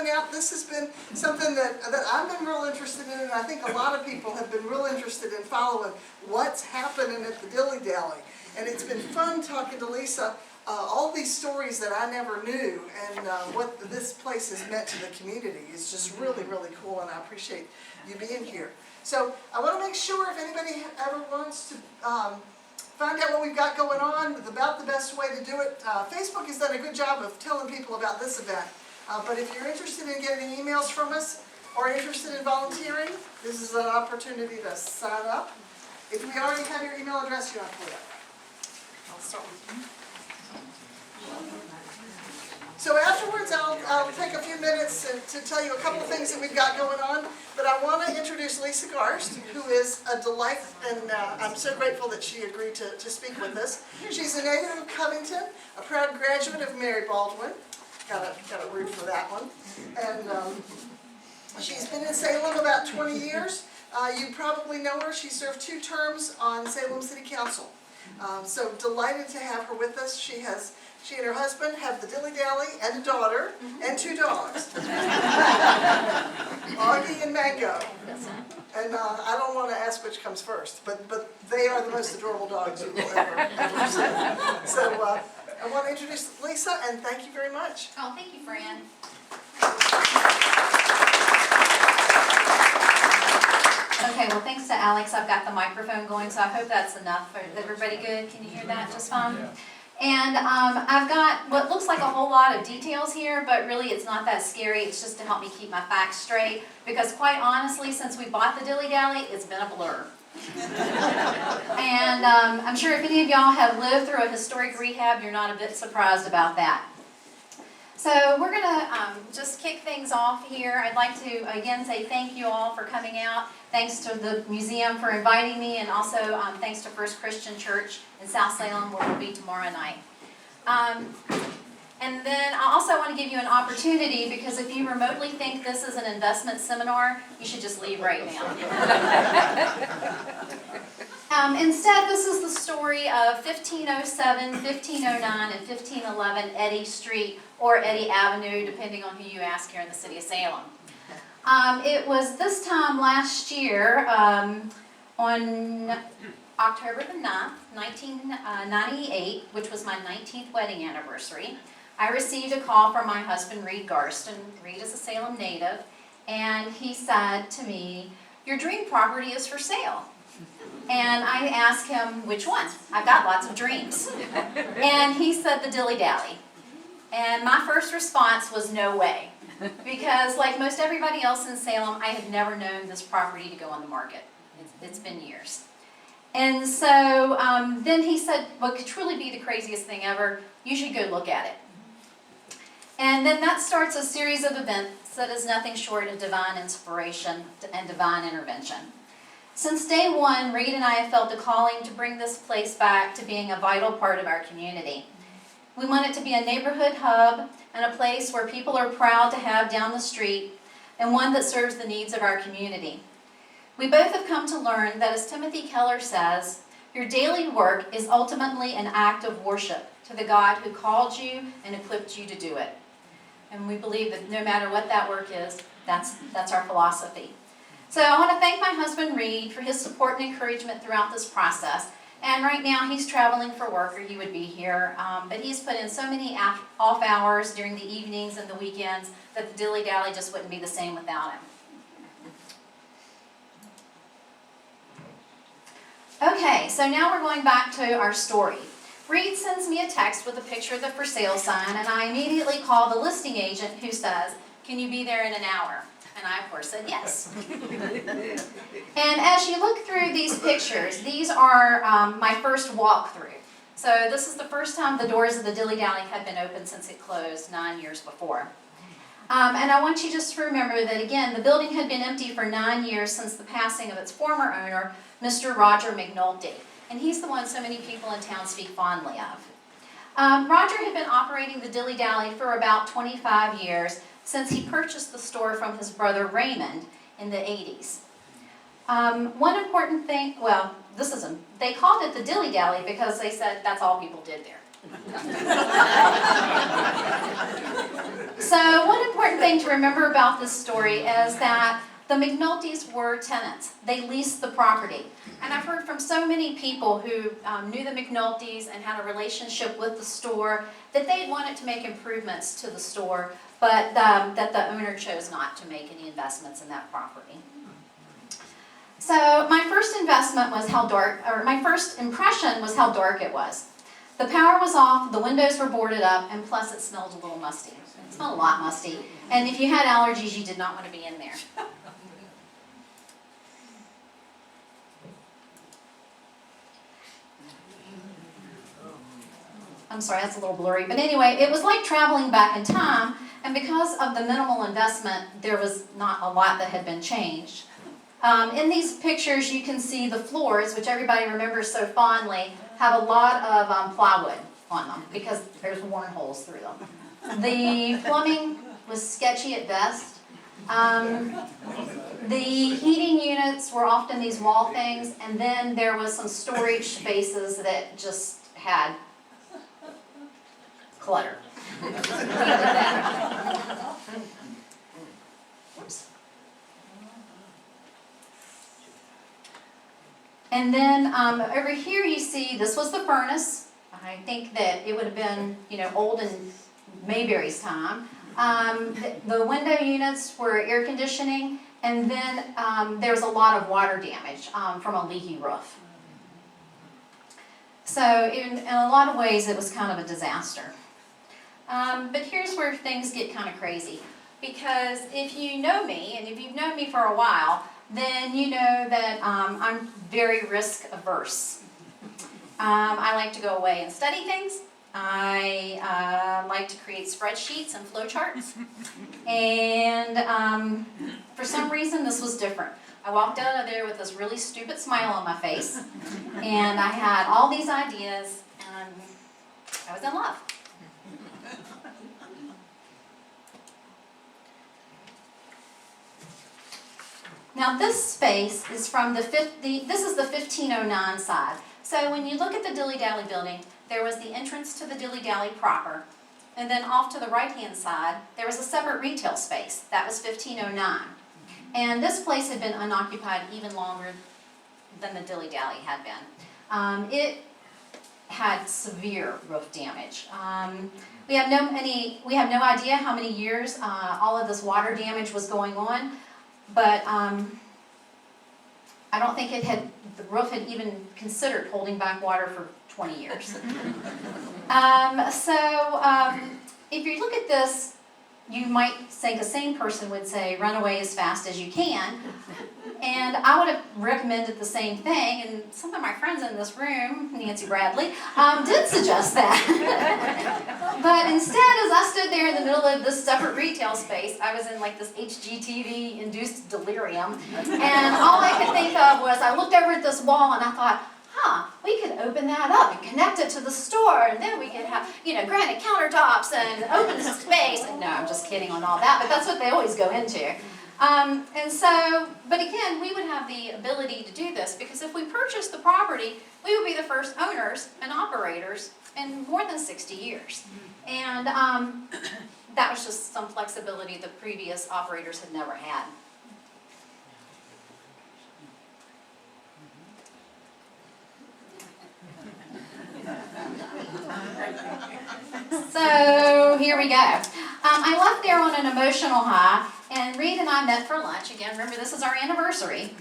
coming out. This has been something that I've been real interested in, and I think a lot of people have been real interested in following what's happening at the Dilly Dally. And it's been fun talking to Lisa, all these stories that I never knew, and what this place has meant to the community is just really, really cool, and I appreciate you being here. So I want to make sure if anybody ever wants to find out what we've got going on, about the best way to do it. Facebook has done a good job of telling people about this event. But if you're interested in getting emails from us or interested in volunteering, this is an opportunity to sign up. If we already have your email address, you don't have to put it. I'll start with you. So afterwards, I'll take a few minutes to tell you a couple of things that we've got going on. But I want to introduce Lisa Garst, who is a delight, and I'm so grateful that she agreed to speak with us. She's a native of Covington, a proud graduate of Mary Baldwin. Got a root for that one. And she's been in Salem about 20 years. You probably know her. She served 2 terms on Salem City Council. So delighted to have her with us. She and her husband have the Dilly Dally and a daughter and 2 dogs. Augie and Mango. And I don't want to ask which comes first, but they are the most adorable dogs you will ever see. So I want to introduce Lisa, and thank you very much. Oh, thank you, Fran. Okay, well, thanks to Alex, I've got the microphone going, so I hope that's enough. Is everybody good? Can you hear that just fine? Yeah. And I've got what looks like a whole lot of details here, but really it's not that scary. It's just to help me keep my facts straight, because quite honestly, since we bought the Dilly Dally, it's been a blur. And I'm sure if any of y'all have lived through a historic rehab, you're not a bit surprised about that. So we're going to just kick things off here. I'd like to again say thank you all for coming out. Thanks to the museum for inviting me, and also thanks to First Christian Church in South Salem, where we'll be tomorrow night. And then I also want to give you an opportunity, because if you remotely think this is an investment seminar, you should just leave right now. Instead, this is the story of 1507, 1509, and 1511 Eddy Street, or Eddy Avenue, depending on who you ask here in the city of Salem. It was this time last year, on October the 9th, 1998, which was my 19th wedding anniversary, I received a call from my husband, Garst, and Reed is a Salem native, and he said to me, "Your dream property is for sale." And I asked him, which one? I've got lots of dreams. And he said the Dilly Dally. And my first response was no way. Because like most everybody else in Salem, I had never known this property to go on the market. It's been years. And so then he said, what could truly be the craziest thing ever, you should go look at it. And then that starts a series of events that is nothing short of divine inspiration and divine intervention. Since day one, Reed and I have felt a calling to bring this place back to being a vital part of our community. We want it to be a neighborhood hub and a place where people are proud to have down the street, and one that serves the needs of our community. We both have come to learn that, as Timothy Keller says, your daily work is ultimately an act of worship to the God who called you and equipped you to do it. And we believe that no matter what that work is, that's our philosophy. So I want to thank my husband, Reed, for his support and encouragement throughout this process. And right now he's traveling for work, or he would be here. But he's put in so many off hours during the evenings and the weekends that the Dilly Dally just wouldn't be the same without him. Okay, so now we're going back to our story. Reed sends me a text with a picture of the for sale sign, and I immediately call the listing agent, who says, "Can you be there in an hour?" And I, of course, said yes. And as you look through these pictures, these are my first walkthrough. So this is the first time the doors of the Dilly Dally had been open since it closed 9 years before. And I want you just to remember that, again, the building had been empty for 9 years since the passing of its former owner, Mr. Roger McNulty. And he's the one so many people in town speak fondly of. Roger had been operating the Dilly Dally for about 25 years, since he purchased the store from his brother Raymond in the 80s. One important thing, well, they called it the Dilly Dally because they said that's all people did there. So one important important thing to remember about this story is that the McNulty's were tenants. They leased the property. And I've heard from so many people who knew the McNulty's and had a relationship with the store that they'd wanted to make improvements to the store, but that the owner chose not to make any investments in that property. So my first investment was how dark, or my first impression was how dark it was. The power was off, the windows were boarded up, and plus it smelled a little musty. It smelled a lot musty. And if you had allergies, you did not want to be in there. I'm sorry, that's a little blurry. But anyway, it was like traveling back in time, and because of the minimal investment, there was not a lot that had been changed. In these pictures, you can see the floors, which everybody remembers so fondly, have a lot of plywood on them because there's worn holes through them. The plumbing was sketchy at best. The heating units were often these wall things, and then there was some storage spaces that just had clutter. And then over here you see this was the furnace. I think that it would have been, old in Mayberry's time. The window units were air conditioning, and then there was a lot of water damage from a leaky roof. So in a lot of ways it was kind of a disaster. But here's where things get kind of crazy. Because if you know me, and if you've known me for a while, then you know that I'm very risk averse. I like to go away and study things. I like to create spreadsheets and flowcharts. And for some reason this was different. I walked out of there with this really stupid smile on my face. And I had all these ideas, and I was in love. Now this space is from this is the 1509 side. So when you look at the Dilly Dally building, there was the entrance to the Dilly Dally proper, and then off to the right-hand side, there was a separate retail space. That was 1509. And this place had been unoccupied even longer than the Dilly Dally had been. It had severe roof damage. We have no idea how many years all of this water damage was going on. But I don't think the roof had even considered holding back water for 20 years. If you look at this, you might think a sane person would say, run away as fast as you can. And I would have recommended the same thing, and some of my friends in this room, Nancy Bradley, did suggest that. But instead, as I stood there in the middle of this separate retail space, I was in like this HGTV induced delirium, and all I could think of was I looked over at this wall and I thought, we could open that up and connect it to the store, and then we could have, granite countertops and open space. And no, I'm just kidding on all that, but that's what they always go into. But again, we would have the ability to do this because if we purchased the property, we would be the first owners and operators in more than 60 years. And that was just some flexibility the previous operators had never had. So here we go. I left there on an emotional high, and Reed and I met for lunch. Again, remember this is our anniversary.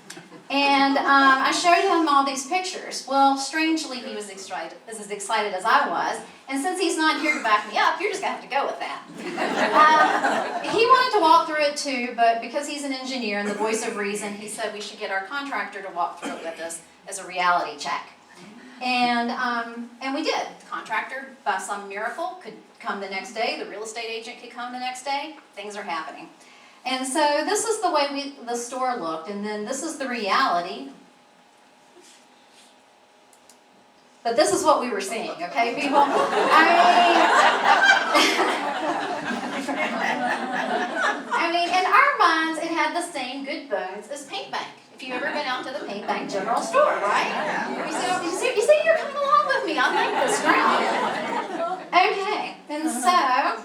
And I showed him all these pictures. Well, strangely, he was as excited as I was. And since he's not here to back me up, you're just going to have to go with that. He wanted to walk through it too, but because he's an engineer and the voice of reason, he said we should get our contractor to walk through it with us as a reality check. And we did. The contractor, by some miracle, could come the next day. The real estate agent could come the next day. Things are happening. And so this is the way the store looked, and then this is the reality. But this is what we were seeing, okay, people? I mean, in our minds, it had the same good bones as Paint Bank. If you've ever been out to the Paint Bank general store, right? You see, you're coming along with me. I like this ground. Okay, and so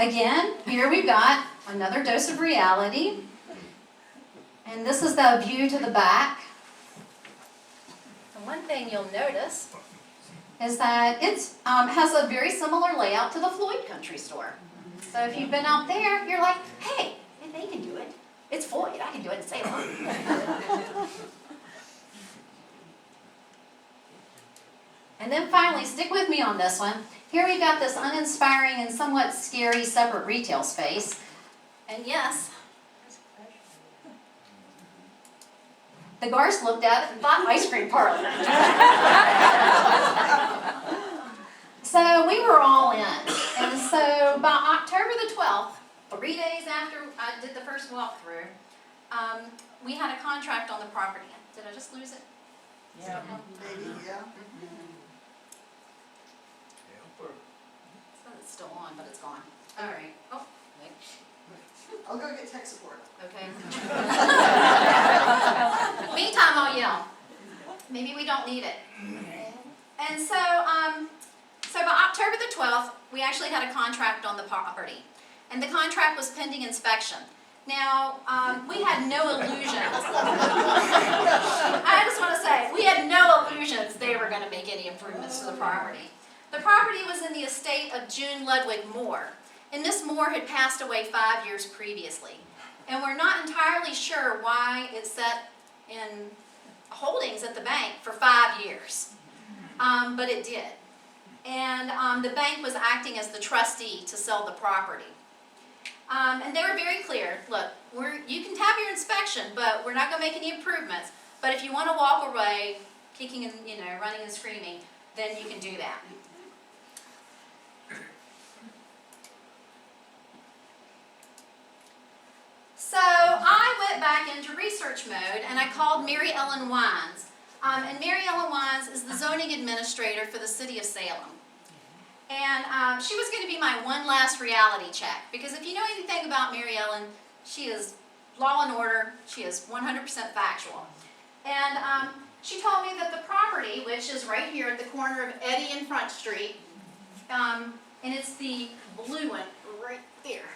again, here we've got another dose of reality. And this is the view to the back. And one thing you'll notice is that it has a very similar layout to the Floyd Country Store. So if you've been out there, you're like, hey, if they can do it, it's Floyd, I can do it in Salem. And then finally, stick with me on this one. Here we've got this uninspiring and somewhat scary separate retail space. And yes, the Garst looked at it and thought ice cream parlor. So we were all in. And so by October the 12th, 3 days after I did the first walkthrough, we had a contract on the property. Did I just lose it? Yeah. Maybe, yeah. It's still on, but it's gone. All right. Oh, wait. I'll go get tech support. Okay. Meantime, I'll yell. Maybe we don't need it. And so, so by October the 12th, we actually had a contract on the property. And the contract was pending inspection. Now, we had no illusions. I just want to say, we had no illusions they were going to make any improvements to the property. The property was in the estate of June Ludwig Moore, and Miss Moore had passed away 5 years previously. And we're not entirely sure why it sat in holdings at the bank for 5 years, but it did. And the bank was acting as the trustee to sell the property. And they were very clear, look, you can have your inspection, but we're not going to make any improvements. But if you want to walk away, kicking and running and screaming, then you can do that. So I went back into research mode and I called Mary Ellen Wines. And Mary Ellen Wines is the zoning administrator for the city of Salem. And she was going to be my one last reality check. Because if you know anything about Mary Ellen, she is law and order. She is 100% factual. And she told me that the property, which is right here at the corner of Eddy and Front Street, and it's the blue one right there,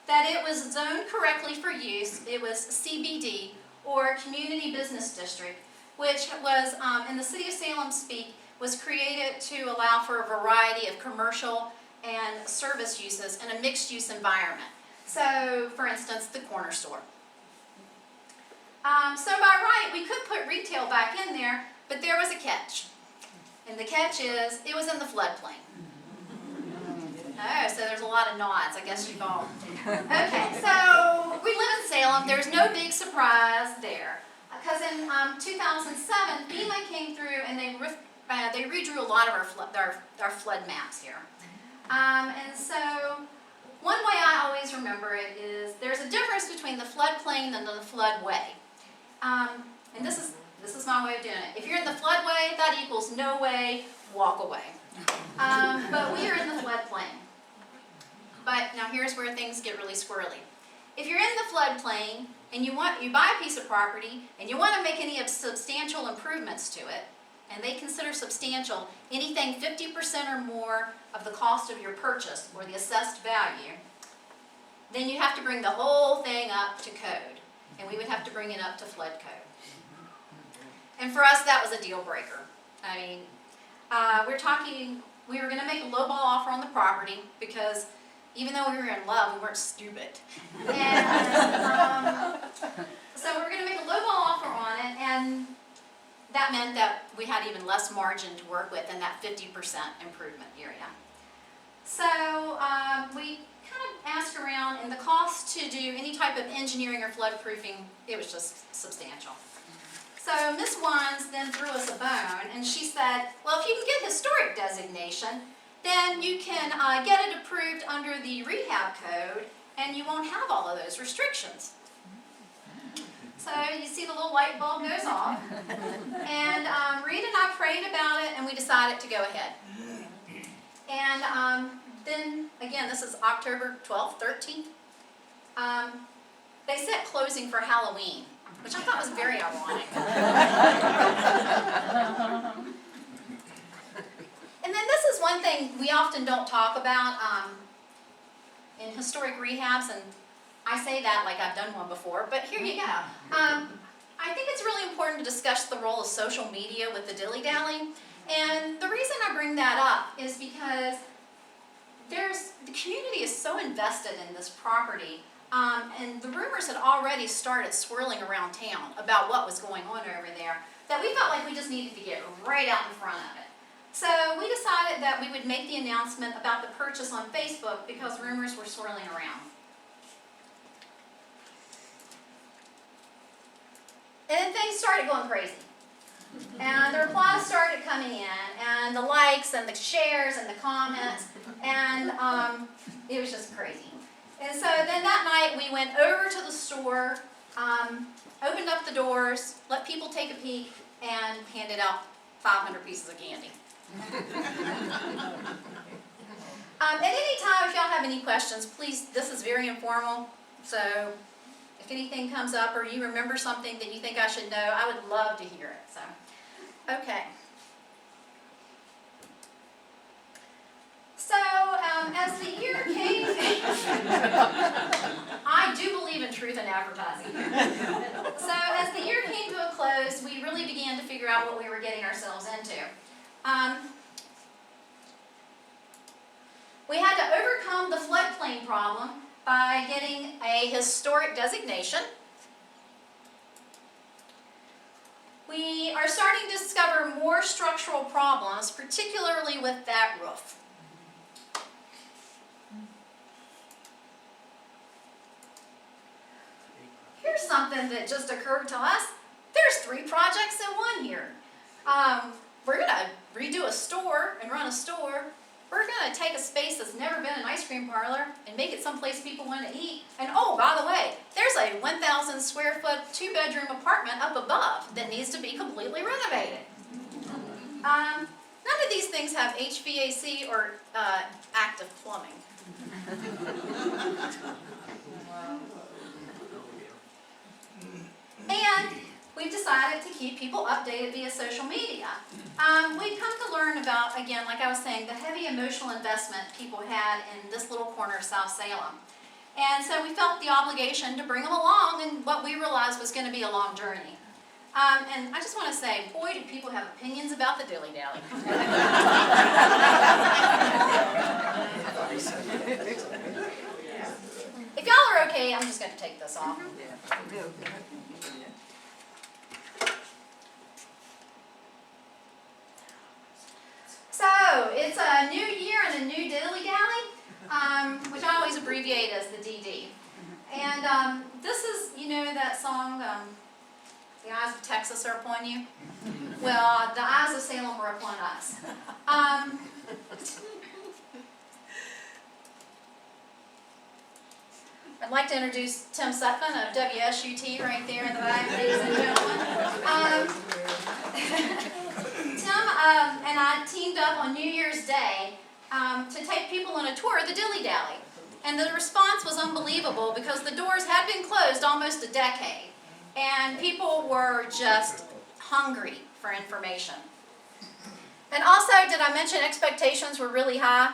that it was zoned correctly for use. It was CBD, or Community Business District, which was, in the city of Salem speak, was created to allow for a variety of commercial and service uses in a mixed-use environment. So, for instance, the corner store. So by right, we could put retail back in there, but there was a catch. And the catch is, it was in the floodplain. Oh, so there's a lot of nods. I guess you've all. Okay, so we live in Salem. There's no big surprise there. Because in 2007, FEMA came through and they redrew a lot of our flood maps here. And so one way I always remember it is there's a difference between the floodplain and the floodway. And this is my way of doing it. If you're in the floodway, that equals no way, walk away. But we are in the floodplain. But now here's where things get really squirrely. If you're in the floodplain and you buy a piece of property and you want to make any substantial improvements to it, and they consider substantial anything 50% or more of the cost of your purchase or the assessed value, then you have to bring the whole thing up to code. And we would have to bring it up to flood code. And for us, that was a deal breaker. I mean, we were going to make a lowball offer on the property because even though we were in love, we weren't stupid. And so we were going to make a lowball offer on it, and that meant that we had even less margin to work with in that 50% improvement area. So we kind of asked around, and the cost to do any type of engineering or floodproofing, it was just substantial. So Ms. Wines then threw us a bone, and she said, well, if you can get historic designation, then you can get it approved under the Rehab code, and you won't have all of those restrictions. So you see the little light bulb goes off, and Reed and I prayed about it, and we decided to go ahead. And then, again, this is October 12th, 13th. They set closing for Halloween, which I thought was very ironic. And then this is one thing we often don't talk about in historic rehabs, and I say that like I've done one before, but here you go. I think it's really important to discuss the role of social media with the Dilly Dally. And the reason I bring that up is because the community is so invested in this property, and the rumors had already started swirling around town about what was going on over there, that we felt like we just needed to get right out in front of it. So we decided that we would make the announcement about the purchase on Facebook because rumors were swirling around. And then things started going crazy. And the replies started coming in, and the likes, and the shares, and the comments, and it was just crazy. And so then that night we went over to the store, opened up the doors, let people take a peek, and handed out 500 pieces of candy. At any time, if y'all have any questions, please, this is very informal, so if anything comes up or you remember something that you think I should know, I would love to hear it. So, okay. So, as the year came, I do believe in truth in advertising. So, as the year came to a close, we really began to figure out what we were getting ourselves into. We had to overcome the floodplain problem by getting a historic designation. We are starting to discover more structural problems, particularly with that roof. Here's something that just occurred to us. There's 3 projects in one here. We're going to redo a store and run a store. We're going to take a space that's never been an ice cream parlor and make it someplace people want to eat. And oh, by the way, there's a 1,000 square foot 2-bedroom apartment up above that needs to be completely renovated. None of these things have HVAC or active plumbing. And we've decided to keep people updated via social media. We've come to learn about, again, like I was saying, the heavy emotional investment people had in this little corner of South Salem. And so we felt the obligation to bring them along in what we realized was going to be a long journey. And I just want to say, boy, do people have opinions about the Dilly Dally. If y'all are okay, I'm just going to take this off. So, it's a new year and a new Dilly Dally, which I always abbreviate as the DD. And this is, you know that song, The Eyes of Texas Are Upon You? Well, the eyes of Salem were upon us. I'd like to introduce Tim Sutphin of WSUT right there in the back, ladies and gentlemen. Tim and I teamed up on New Year's Day to take people on a tour of the Dilly Dally. And the response was unbelievable because the doors had been closed almost a decade. And people were just hungry for information. And also, did I mention expectations were really high?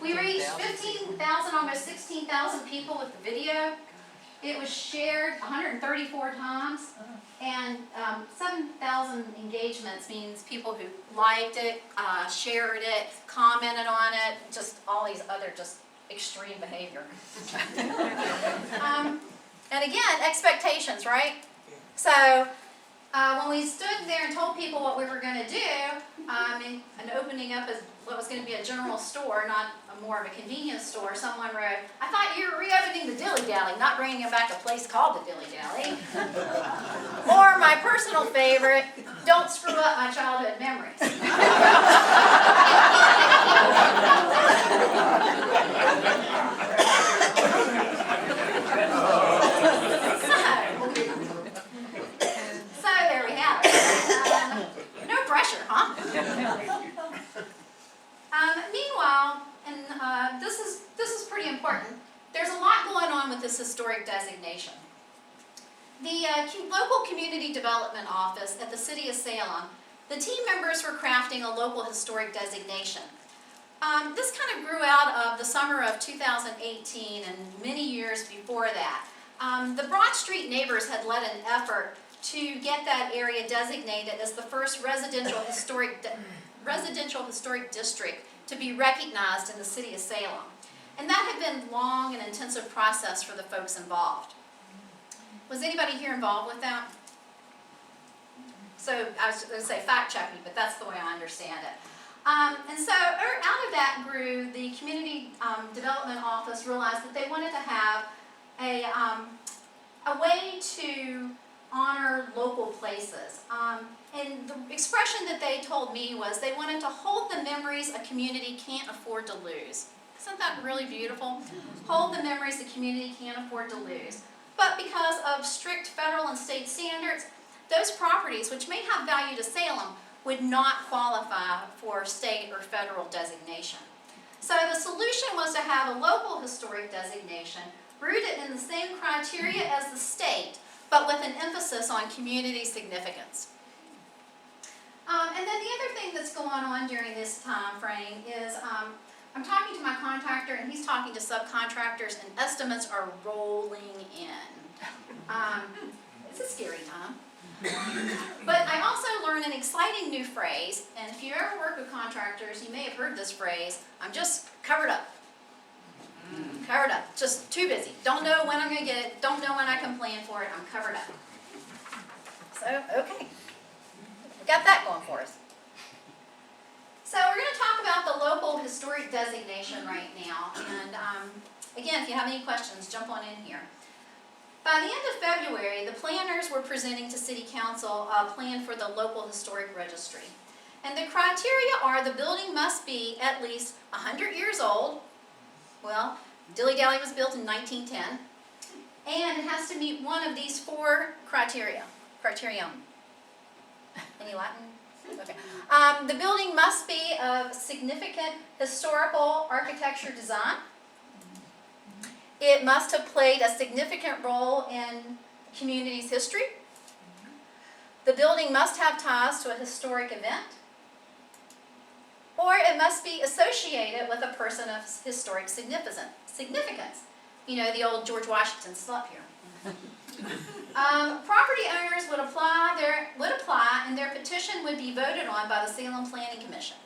We reached 15,000, almost 16,000 people with the video. It was shared 134 times, and 7,000 engagements means people who liked it, shared it, commented on it, just all these other just extreme behavior. And again, expectations, right? So when we stood there and told people what we were going to do, and opening up as what was going to be a general store, not more of a convenience store, someone wrote, "I thought you were reopening the Dilly Dally, not bringing it back a place called the Dilly Dally." Or my personal favorite, "Don't screw up my childhood memories." So there we have it. No pressure, huh? Meanwhile, and this is pretty important, there's a lot going on with this historic designation. The local community development office at the City of Salem the team members were crafting a local historic designation. This kind of grew out of the summer of 2018 and many years before that. The Broad Street neighbors had led an effort to get that area designated as the first residential historic district to be recognized in the city of Salem. And that had been a long and intensive process for the folks involved. Was anybody here involved with that? So I was going to say fact check me, but that's the way I understand it. And so out of that grew the community development office realized that they wanted to have a way to honor local places. And the expression that they told me was they wanted to hold the memories a community can't afford to lose. Isn't that really beautiful? Hold the memories the community can't afford to lose. But because of strict federal and state standards, those properties, which may have value to Salem, would not qualify for state or federal designation. So the solution was to have a local historic designation rooted in the same criteria as the state, but with an emphasis on community significance. And then the other thing that's going on during this time frame is I'm talking to my contractor and he's talking to subcontractors and estimates are rolling in. It's a scary time. But I also learned an exciting new phrase, and if you ever work with contractors, you may have heard this phrase, I'm just covered up. Covered up, just too busy. Don't know when I'm going to get it, don't know when I can plan for it, I'm covered up. So, okay. We got that going for us. So we're going to talk about the local historic designation right now, and again, if you have any questions, jump on in here. By the end of February, the planners were presenting to City Council a plan for the local historic registry. And the criteria are the building must be at least 100 years old. Well, Dilly Dally was built in 1910. And it has to meet one of these four criterion. Any Latin? Okay. The building must be of significant historical architecture design. It must have played a significant role in the community's history. The building must have ties to a historic event. Or it must be associated with a person of historic significance. You know, the old George Washington slept here. Property owners would apply and their petition would be voted on by the Salem Planning Commission.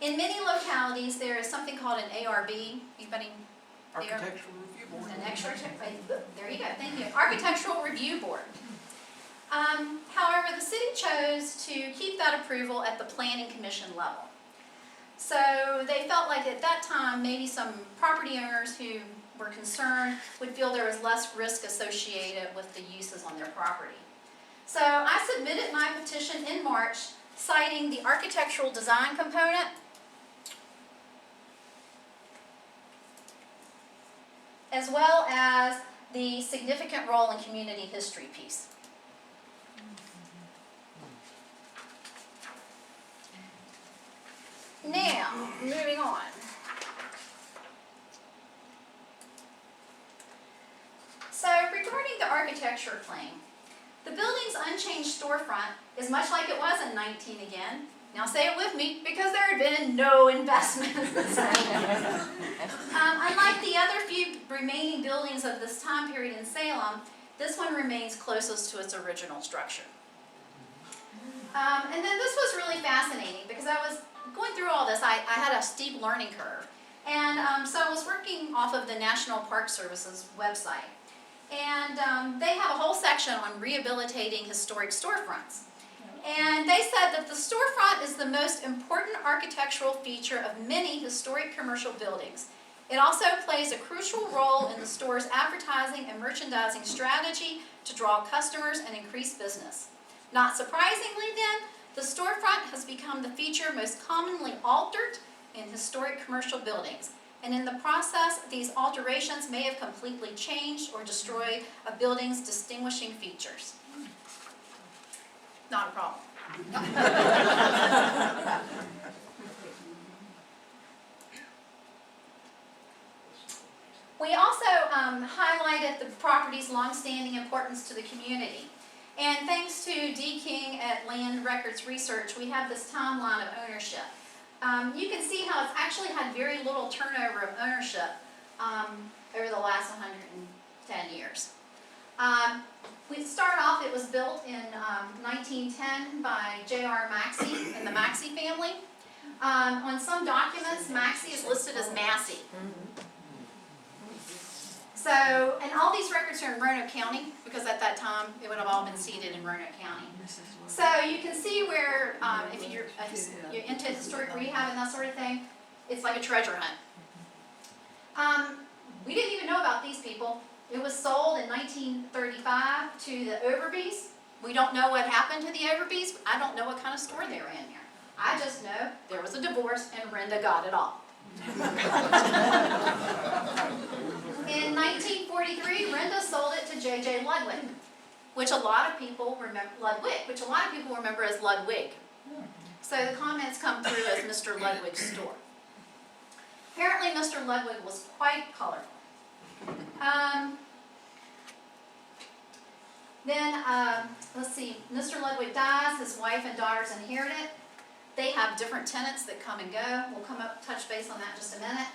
In many localities, there is something called an ARB. Anybody? Architectural Review Board. There you go, thank you. Architectural Review Board. However, the city chose to keep that approval at the Planning Commission level. So they felt like at that time, maybe some property owners who were concerned would feel there was less risk associated with the uses on their property. So I submitted my petition in March, citing the architectural design component, as well as the significant role in community history piece. Now, moving on. So, regarding the architecture claim, the building's unchanged storefront is much like it was in 19 again. Now say it with me, because there had been no investment. Unlike the other few remaining buildings of this time period in Salem, this one remains closest to its original structure. And then this was really fascinating, because I was going through all this, I had a steep learning curve. And so I was working off of the National Park Service's website. And they have a whole section on rehabilitating historic storefronts. And they said that the storefront is the most important architectural feature of many historic commercial buildings. It also plays a crucial role in the store's advertising and merchandising strategy to draw customers and increase business. Not surprisingly then, the storefront has become the feature most commonly altered in historic commercial buildings. And in the process, these alterations may have completely changed or destroyed a building's distinguishing features. Not a problem. We also highlighted the property's longstanding importance to the community. And thanks to D. King at Land Records Research, we have this timeline of ownership. You can see how it's actually had very little turnover of ownership over the last 110 years. We start off, it was built in 1910 by J.R. Maxey and the Maxey family. On some documents, Maxey is listed as Massey. So, and all these records are in Roanoke County, because at that time, it would have all been seated in Roanoke County. So you can see where, if you're into historic rehab and that sort of thing, it's like a treasure hunt. We didn't even know about these people. It was sold in 1935 to the Overbys. We don't know what happened to the Overbys. I don't know what kind of store they were in here. I just know there was a divorce and Brenda got it all. In 1943, Brenda sold it to J.J. Ludwig, which a lot of people remember as Ludwig. So the comments come through as Mr. Ludwig's store. Apparently, Mr. Ludwig was quite colorful. Let's see, Mr. Ludwig dies, his wife and daughters inherit it. They have different tenants that come and go. We'll come up, touch base on that in just a minute.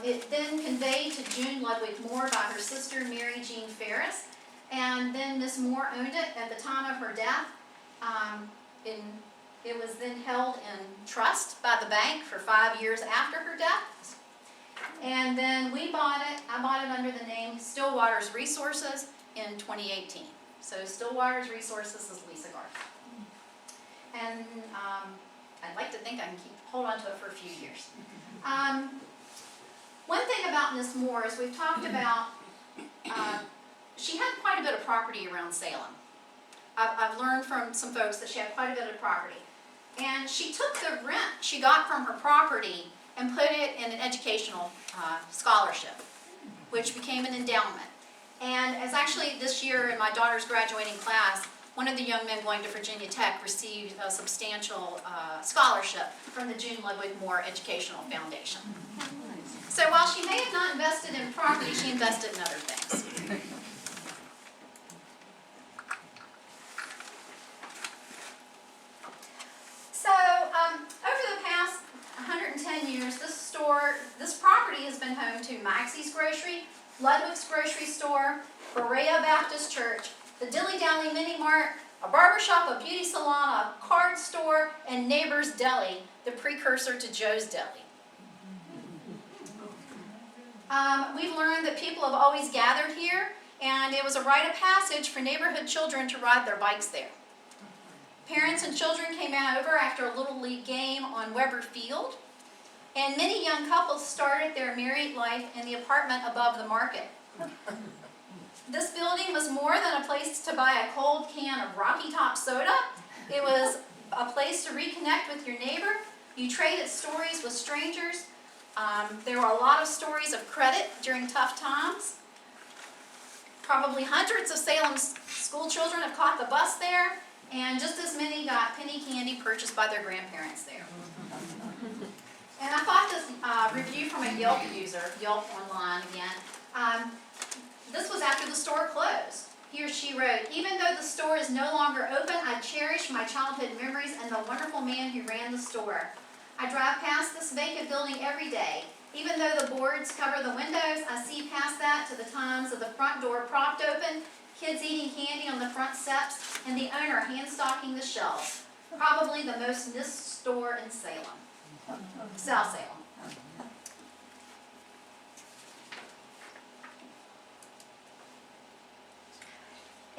It then conveyed to June Ludwig Moore by her sister Mary Jean Ferris, and then Miss Moore owned it at the time of her death. It was then held in trust by the bank for 5 years after her death. And then I bought it under the name Stillwater's Resources in 2018. So Stillwater's Resources is Lisa Garst. And I'd like to think I can hold on to it for a few years. One thing about Miss Moore is we've talked about, she had quite a bit of property around Salem. I've learned from some folks that she had quite a bit of property. And she took the rent she got from her property and put it in an educational scholarship, which became an endowment. And as actually this year in my daughter's graduating class, one of the young men going to Virginia Tech received a substantial scholarship from the June Ludwig Moore Educational Foundation. So while she may have not invested in property, she invested in other things. So over the past 110 years, this property has been home to Maxey's Grocery, Ludwig's Grocery Store, Berea Baptist Church, the Dilly Dally Mini Mart, a barbershop, a beauty salon, a card store, and Neighbor's Deli, the precursor to Joe's Deli. We've learned that people have always gathered here, and it was a rite of passage for neighborhood children to ride their bikes there. Parents and children came out over after a Little League game on Weber Field, and many young couples started their married life in the apartment above the market. This building was more than a place to buy a cold can of Rocky Top soda. It was a place to reconnect with your neighbor. You traded stories with strangers. There were a lot of stories of credit during tough times. Probably hundreds of Salem's school children have caught the bus there, and just as many got penny candy purchased by their grandparents there. And I thought this review from a Yelp user, Yelp online again, this was after the store closed. Here she wrote, "Even though the store is no longer open, I cherish my childhood memories and the wonderful man who ran the store. I drive past this vacant building every day. Even though the boards cover the windows, I see past that to the times of the front door propped open, kids eating candy on the front steps, and the owner hand-stocking the shelves. Probably the most missed store in Salem. South Salem."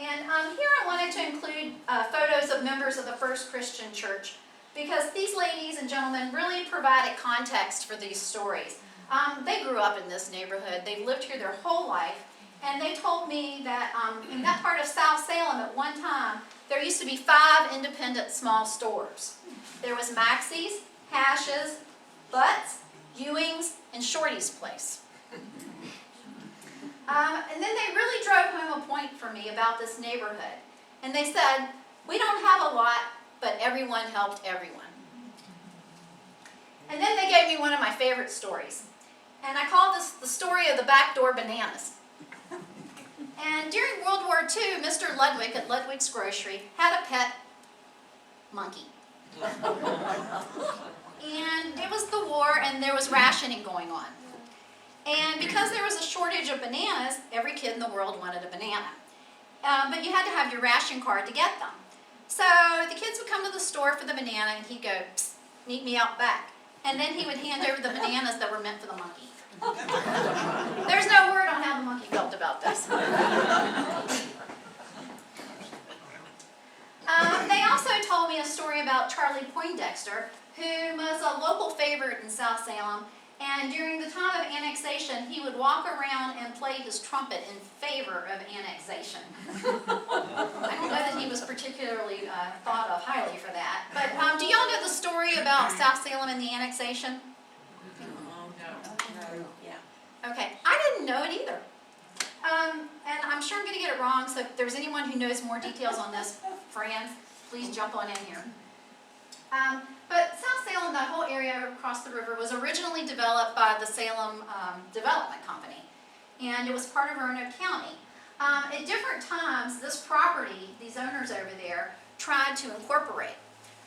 And here I wanted to include photos of members of the First Christian Church, because these ladies and gentlemen really provided context for these stories. They grew up in this neighborhood. They've lived here their whole life. And they told me that in that part of South Salem at one time, there used to be 5 independent small stores. There was Maxey's, Hash's, Butts, Ewing's, and Shorty's Place. And then they really drove home a point for me about this neighborhood. And they said, "We don't have a lot, but everyone helped everyone." And then they gave me one of my favorite stories. And I call this the story of the backdoor bananas. And during World War II, Mr. Ludwig at Ludwig's Grocery had a pet monkey. And it was the war and there was rationing going on. And because there was a shortage of bananas, every kid in the world wanted a banana. But you had to have your ration card to get them. So the kids would come to the store for the banana and he'd go, "Psst, meet me out back." And then he would hand over the bananas that were meant for the monkey. There's no word on how the monkey felt about this. They also told me a story about Charlie Poindexter, who was a local favorite in South Salem. And during the time of annexation, he would walk around and play his trumpet in favor of annexation. I don't know that he was particularly thought of highly for that. But do y'all know the story about South Salem and the annexation? Okay, I didn't know it either. And I'm sure I'm going to get it wrong, so if there's anyone who knows more details on this, Fran, please jump on in here. But South Salem, that whole area across the river, was originally developed by the Salem Development Company, and it was part of Roanoke County. At different times, this property, these owners over there, tried to incorporate.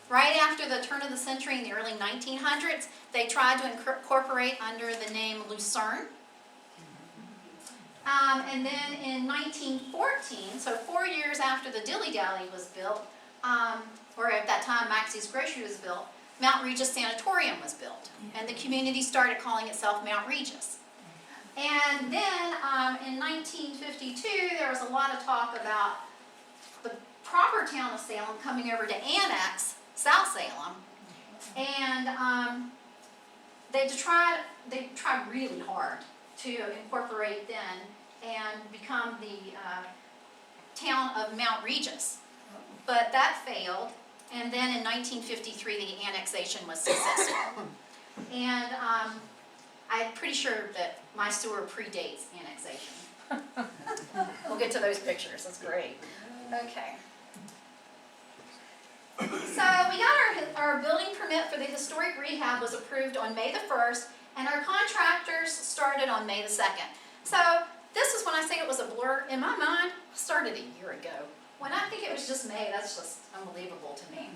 Right after the turn of the century in the early 1900s, they tried to incorporate under the name Lucerne. And then in 1914, so 4 years after the Dilly Dally was built, or at that time Maxey's Grocery was built, Mount Regis Sanatorium was built. And the community started calling itself Mount Regis. And then in 1952, there was a lot of talk about the proper town of Salem coming over to annex South Salem. And they tried really hard to incorporate then and become the town of Mount Regis. But that failed, and then in 1953 the annexation was successful. And I'm pretty sure that my sewer predates annexation. We'll get to those pictures, that's great. Okay. So we got our building permit for the historic rehab was approved on May the 1st, and our contractors started on May the 2nd. So this is when I say it was a blur. In my mind, it started a year ago. When I think it was just May, that's just unbelievable to me.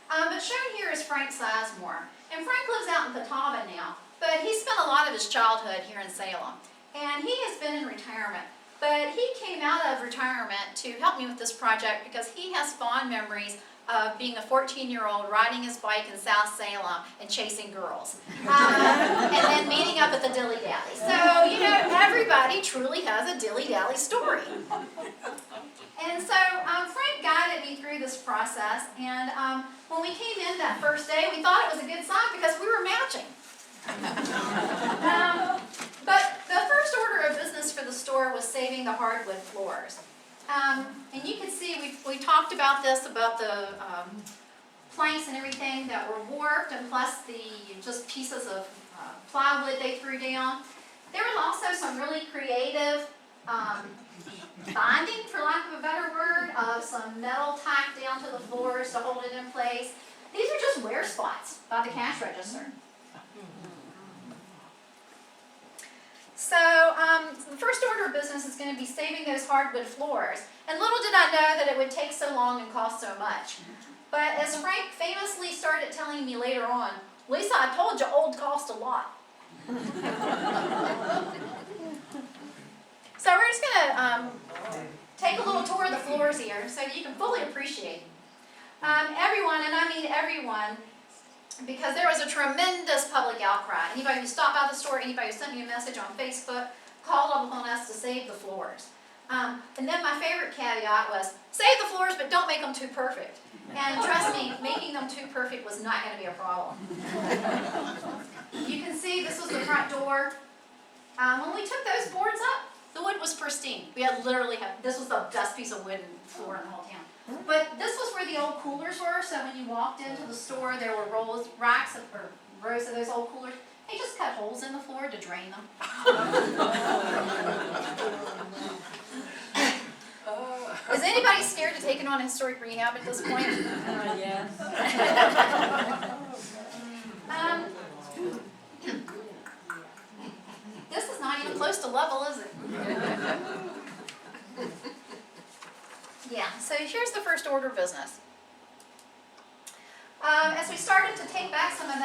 But shown here is Frank Sizemore. And Frank lives out in Catawba now, but he spent a lot of his childhood here in Salem. And he has been in retirement. But he came out of retirement to help me with this project because he has fond memories of being a 14-year-old riding his bike in South Salem and chasing girls. And then meeting up at the Dilly Dally. So, you know, everybody truly has a Dilly Dally story. And so Frank guided me through this process, and when we came in that first day, we thought it was a good sign because we were matching. But the first order of business for the store was saving the hardwood floors. And you can see we talked about this, about the planks and everything that were warped, and plus the just pieces of plywood they threw down. There was also some really creative bonding, for lack of a better word, of some metal tacked down to the floors to hold it in place. These are just wear spots by the cash register. So the first order of business is going to be saving those hardwood floors. And little did I know that it would take so long and cost so much. But as Frank famously started telling me later on, "Lisa, I told you old cost a lot." So we're just going to take a little tour of the floors here so you can fully appreciate everyone, and I mean everyone, because there was a tremendous public outcry. Anybody who stopped by the store, anybody who sent me a message on Facebook, called upon us to save the floors. And then my favorite caveat was, save the floors, but don't make them too perfect. And trust me, making them too perfect was not going to be a problem. You can see this was the front door. When we took those boards up, the wood was pristine. We had this was the best piece of wood floor in the whole town. But this was where the old coolers were, so when you walked into the store, there were rows of those old coolers. They just cut holes in the floor to drain them. Is anybody scared of taking on historic rehab at this point? Yes. This is not even close to level, is it? so here's the first order of business. As we started to take back some of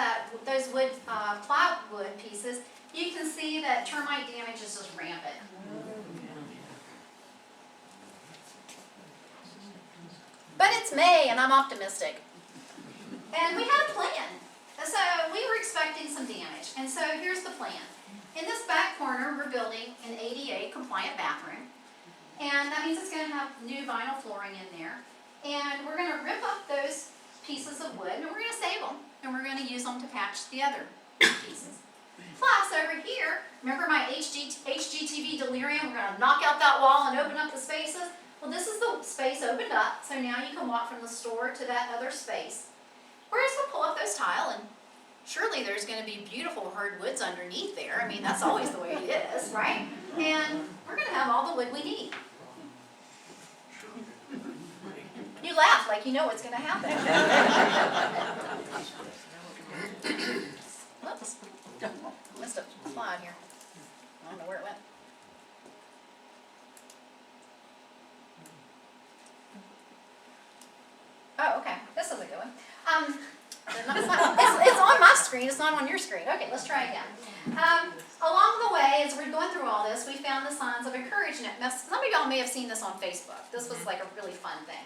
those wood, plywood pieces, you can see that termite damage is just rampant. But it's May and I'm optimistic. And we had a plan. So we were expecting some damage. And so here's the plan. In this back corner, we're building an ADA compliant bathroom. And that means it's going to have new vinyl flooring in there. And we're going to rip up those pieces of wood and we're going to save them. And we're going to use them to patch the other pieces. Plus, over here, remember my HGTV delirium? We're going to knock out that wall and open up the spaces. Well, this is the space opened up, so now you can walk from the store to that other space. We're just going to pull up those tile, and surely there's going to be beautiful hardwoods underneath there. I mean, that's always the way it is, right? And we're going to have all the wood we need. You laugh like you know what's going to happen. Whoops. Missed a slide here. I don't know where it went. Oh, okay. This is a good one. It's on my screen. It's not on your screen. Okay, let's try again. Along the way, as we're going through all this, we found the signs of encouragement. Now, some of y'all may have seen this on Facebook. This was like a really fun thing.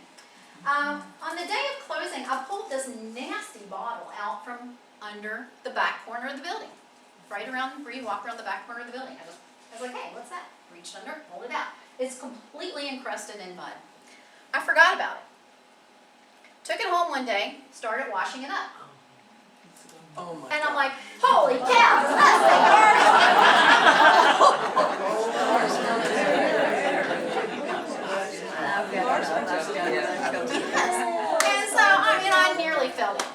On the day of closing, I pulled this nasty bottle out from under the back corner of the building. Right around where you walk around the back corner of the building. I was like, hey, what's that? Reached under, pulled it out. It's completely encrusted in mud. I forgot about it. Took it home one day, started washing it up. Oh my And I'm God. like, holy cow, that's the And so, I mean, I nearly fell down.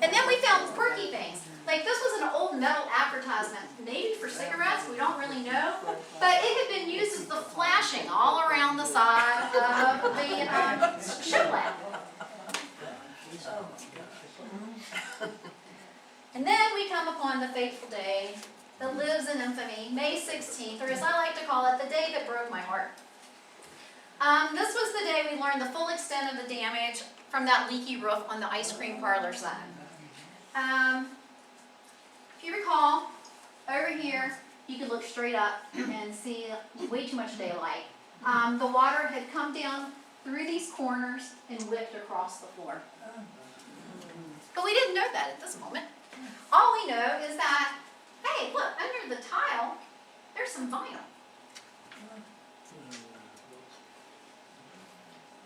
And then we found quirky things. Like this was an old metal advertisement, maybe for cigarettes, we don't really know. But it had been used as the flashing all around the side of the show lab. And then we come upon the fateful day that lives in infamy, May 16th, or as I like to call it, the day that broke my heart. This was the day we learned the full extent of the damage from that leaky roof on the ice cream parlor side. If you recall, over here, you could look straight up and see way too much daylight. The water had come down through these corners and whipped across the floor. But we didn't know that at this moment. All we know is that, hey, look, under the tile, there's some vinyl.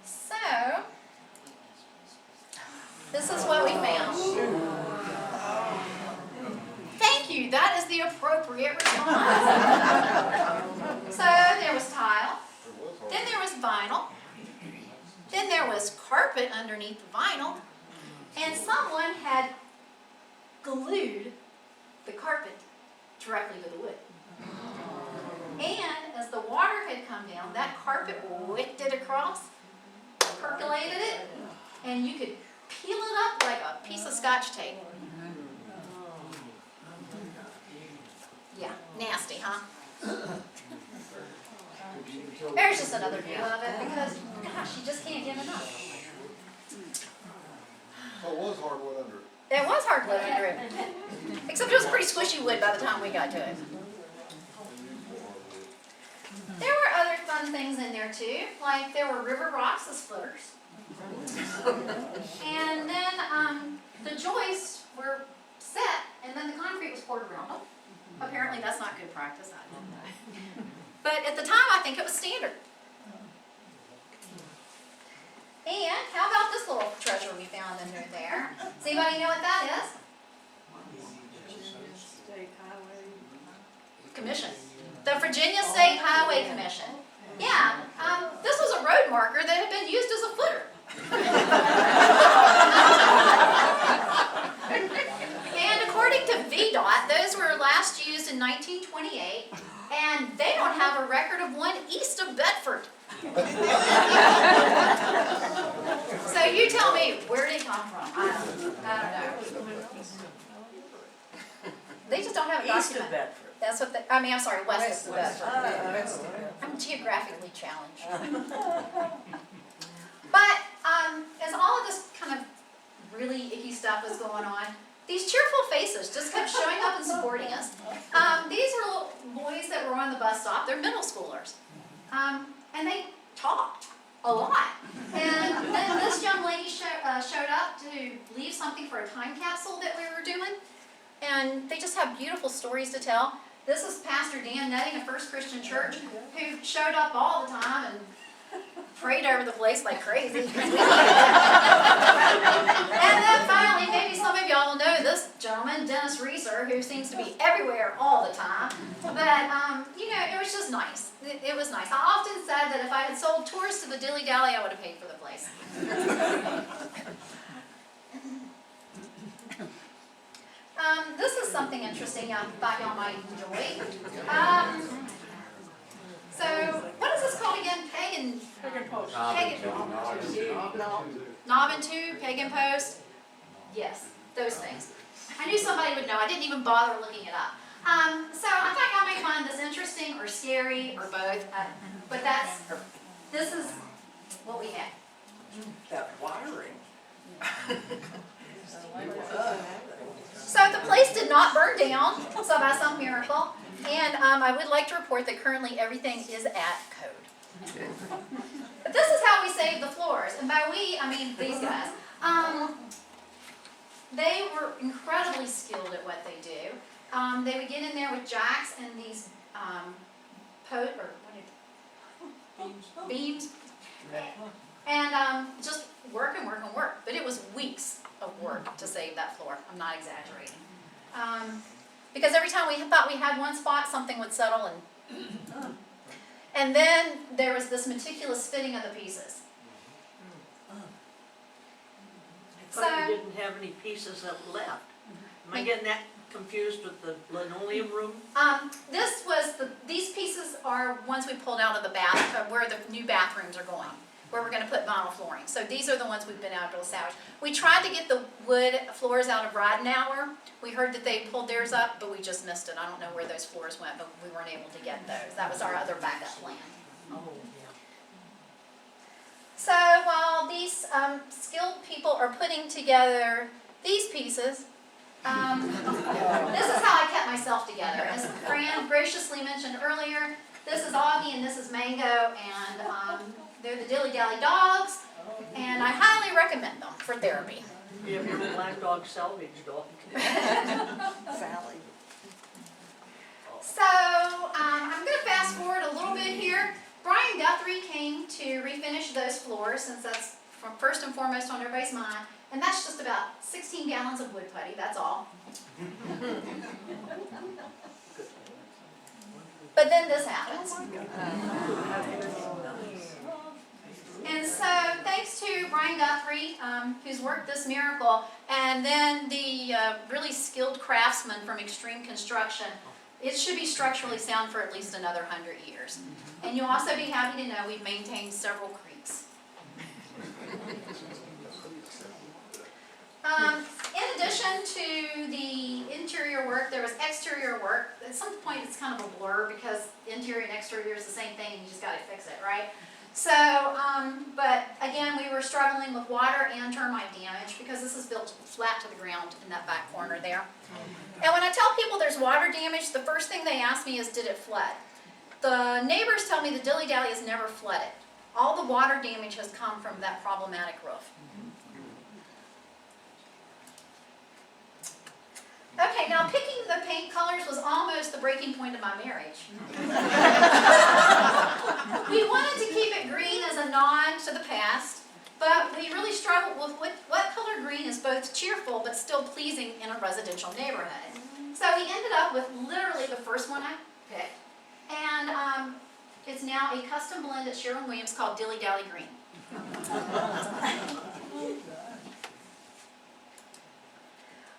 So, this is what we found. Thank you, that is the appropriate response. So there was tile, then there was vinyl, then there was carpet underneath the vinyl, and someone had glued the carpet directly to the wood. And as the water had come down, that carpet wicked it across, percolated it, and you could peel it up like a piece of Scotch tape. Yeah, nasty, huh? There's just another view of it because, gosh, you just can't get enough. Oh, it was hardwood under it. It was hardwood under it. Except it was pretty squishy wood by the time we got to it. There were other fun things in there too, like there were river rocks as footers. And then the joists were set and then the concrete was poured around them. Apparently that's not good practice, I don't know. But at the time I think it was standard. And how about this little treasure we found under there? Does anybody know what that is? Commission. The Virginia State Highway Commission. Yeah, this was a road marker that had been used as a footer. And according to VDOT, those were last used in 1928, and they don't have a record of one east of Bedford. So you tell me, where did it come from? I don't know. They just don't have a East of document. Bedford. That's what I'm sorry, west of the Bedford. I'm geographically challenged. But as all of this kind of really icky stuff was going on, these cheerful faces just kept showing up and supporting us. These are little boys that were on the bus stop. They're middle schoolers. And they talked a lot. And then this young lady showed up to leave something for a time capsule that we were doing. And they just have beautiful stories to tell. This is Pastor Dan Netting of First Christian Church, who showed up all the time and prayed over the place like crazy. And then finally, maybe some of y'all know this gentleman, Dennis Reeser, who seems to be everywhere all the time. But, it was just nice. It was nice. I often said that if I had sold tours to the Dilly Dally, I would have paid for the place. This is something interesting I thought y'all might enjoy. So, what is this called again? Pagan post. Knob and tube, pagan post. Yes, those things. I knew somebody would know. I didn't even bother looking it up. So I thought y'all may find this interesting or scary or both. But this is what we had. That wiring. So the place did not burn down, so by some miracle. And I would like to report that currently everything is at code. But this is how we save the floors. And by we, I mean these guys. They were incredibly skilled at what they do. They would get in there with jacks and these beams. And just work and work and work. But it was weeks of work to save that floor. I'm not exaggerating. Because every time we thought we had one spot, something would settle and then there was this meticulous fitting of the pieces. I thought you didn't have any pieces that left. Am I getting that confused with the linoleum room? These pieces are ones we pulled out of the where the new bathrooms are going, where we're going to put vinyl flooring. So these are the ones we've been able to salvage. We tried to get the wood floors out of Ridenauer. We heard that they pulled theirs up, but we just missed it. I don't know where those floors went, but we weren't able to get those. That was our other backup plan. Oh, yeah. So while these skilled people are putting together these pieces, this is how I kept myself together. As Fran graciously mentioned earlier, this is Augie and this is Mango, and they're the Dilly Dally dogs, and I highly recommend them for therapy. You have your black dog salvage dog. Sally. So I'm going to fast forward a little bit here. Brian Guthrie came to refinish those floors, since that's first and foremost on everybody's mind, and that's just about 16 gallons of wood putty, that's all. But then this happens. And so thanks to Brian Guthrie, who's worked this miracle, and then the really skilled craftsmen from Extreme Construction, it should be structurally sound for at least another 100 years. And you'll also be happy to know we've maintained several creeks. In addition to the interior work, there was exterior work. At some point it's kind of a blur because interior and exterior is the same thing and you just got to fix it, right? So, but again, we were struggling with water and termite damage because this is built flat to the ground in that back corner there. And when I tell people there's water damage, the first thing they ask me is, did it flood? The neighbors tell me the Dilly Dally has never flooded. All the water damage has come from that problematic roof. Okay, now picking the paint colors was almost the breaking point of my marriage. We wanted to keep it green as a nod to the past, but we really struggled with what color green is both cheerful but still pleasing in a residential neighborhood. So we ended up with literally the first one I picked, and it's now a custom blend at Sherwin-Williams called Dilly Dally Green.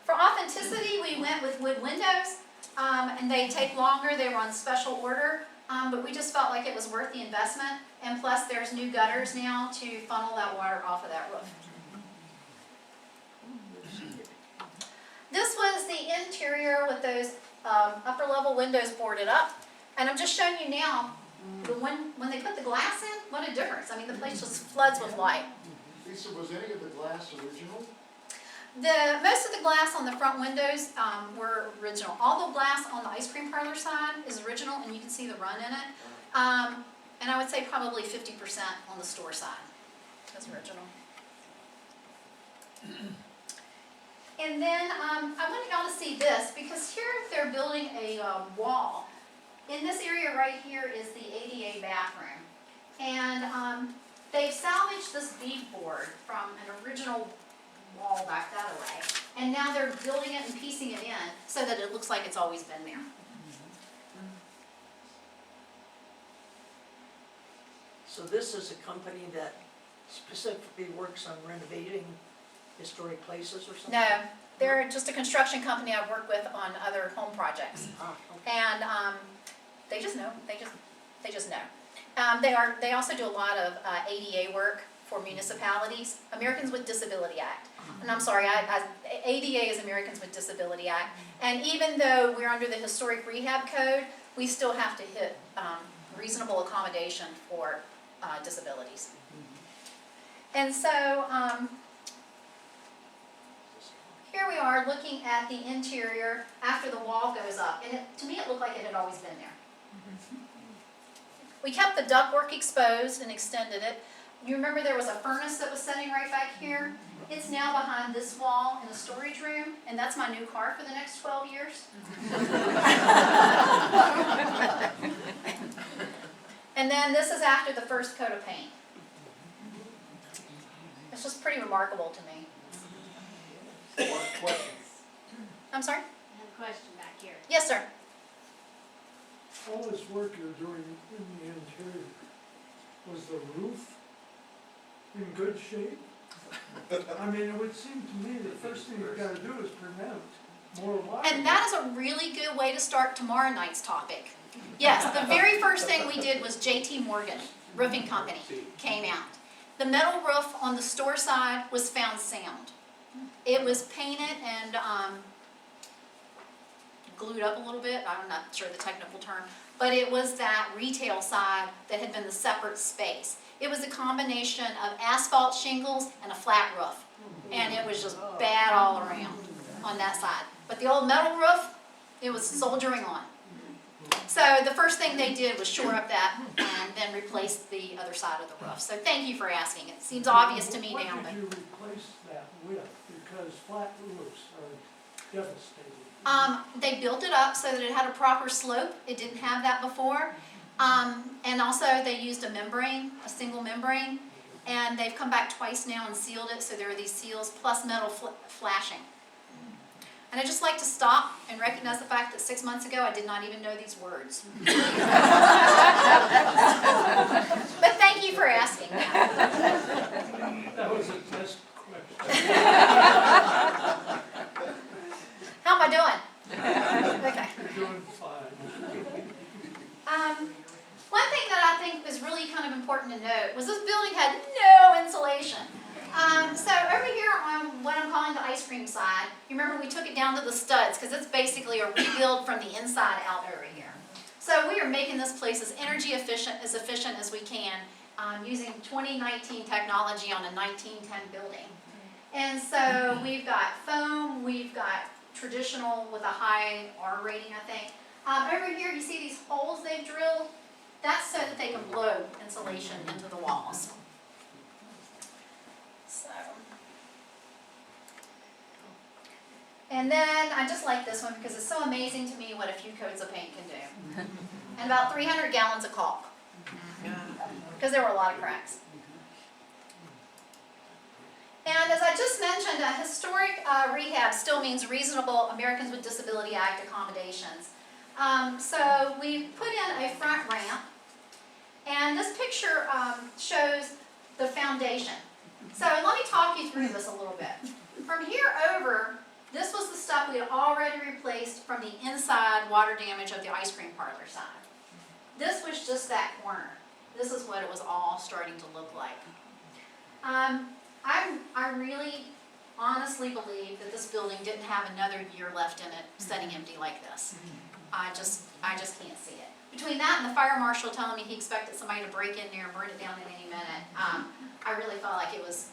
For authenticity, we went with wood windows, and they take longer. They were on special order, but we just felt like it was worth the investment. And plus, there's new gutters now to funnel that water off of that roof. This was the interior with those upper level windows boarded up. And I'm just showing you now, when they put the glass in, what a difference. I mean, the place just floods with light. Lisa, was any of the glass original? Most of the glass on the front windows were original. All the glass on the ice cream parlor side is original, and you can see the run in it. And I would say probably 50% on the store side is original. And then I wanted y'all to see this, because here they're building a wall. In this area right here is the ADA bathroom. And they've salvaged this beadboard from an original wall back that way. And now they're building it and piecing it in so that it looks like it's always been there. So this is a company that specifically works on renovating historic places or something? No, they're just a construction company I've worked with on other home projects. Ah, okay. And they just know, they just know. They also do a lot of ADA work for municipalities, Americans with Disability Act. And I'm sorry, ADA is Americans with Disability Act. And even though we're under the historic rehab code, we still have to hit reasonable accommodation for disabilities. And so here we are looking at the interior after the wall goes up. And to me, it looked like it had always been there. We kept the ductwork exposed and extended it. You remember there was a furnace that was sitting right back here? It's now behind this wall in the storage room, and that's my new car for the next 12 years. And then this is after the first coat of paint. It's just pretty remarkable to me. One question. I'm sorry? I have a question back here. Yes, sir. All this work you're doing in the interior, was the roof in good shape? I mean, it would seem to me the first thing you've got to do is prevent more water. And that is a really good way to start tomorrow night's topic. Yes, the very first thing we did was JT Morgan Roofing Company came out. The metal roof on the store side was found sound. It was painted and glued up a little bit. I'm not sure the technical term, but it was that retail side that had been the separate space. It was a combination of asphalt shingles and a flat roof, and it was just bad all around on that side. But the old metal roof, it was soldiering on. So the first thing they did was shore up that and then replace the other side of the roof. So thank you for asking. It seems obvious to me now, What but did you replace that with? Because flat roofs are devastating. they built it up so that it had a proper slope. It didn't have that before. And also they used a membrane, a single membrane, and they've come back twice now and sealed it, so there are these seals plus metal flashing. And I'd just like to stop and recognize the fact that 6 months ago I did not even know these words. But thank you for asking that. That was a test question. How am I doing? Okay. You're doing fine. One thing that I think was really kind of important to note was this building had no insulation. So over here on what I'm calling the ice cream side, you remember we took it down to the studs because it's basically a rebuild from the inside out over here. So we are making this place as energy efficient as we can using 2019 technology on a 1910 building. And so we've got foam, we've got traditional with a high R rating, I think. Over here you see these holes they've drilled. That's so that they can blow insulation into the walls. So, and then I just like this one because it's so amazing to me what a few coats of paint can do. And about 300 gallons of caulk, because there were a lot of cracks. And as I just mentioned, a historic rehab still means reasonable Americans with Disability Act accommodations. So we put in a front ramp, and this picture shows the foundation. So let me talk you through this a little bit. From here over, this was the stuff we had already replaced from the inside water damage of the ice cream parlor side. This was just that corner. This is what it was all starting to look like. I really honestly believe that this building didn't have another year left in it, sitting empty like this. I just can't see it. Between that and the fire marshal telling me he expected somebody to break in there and burn it down at any minute, I really felt like it was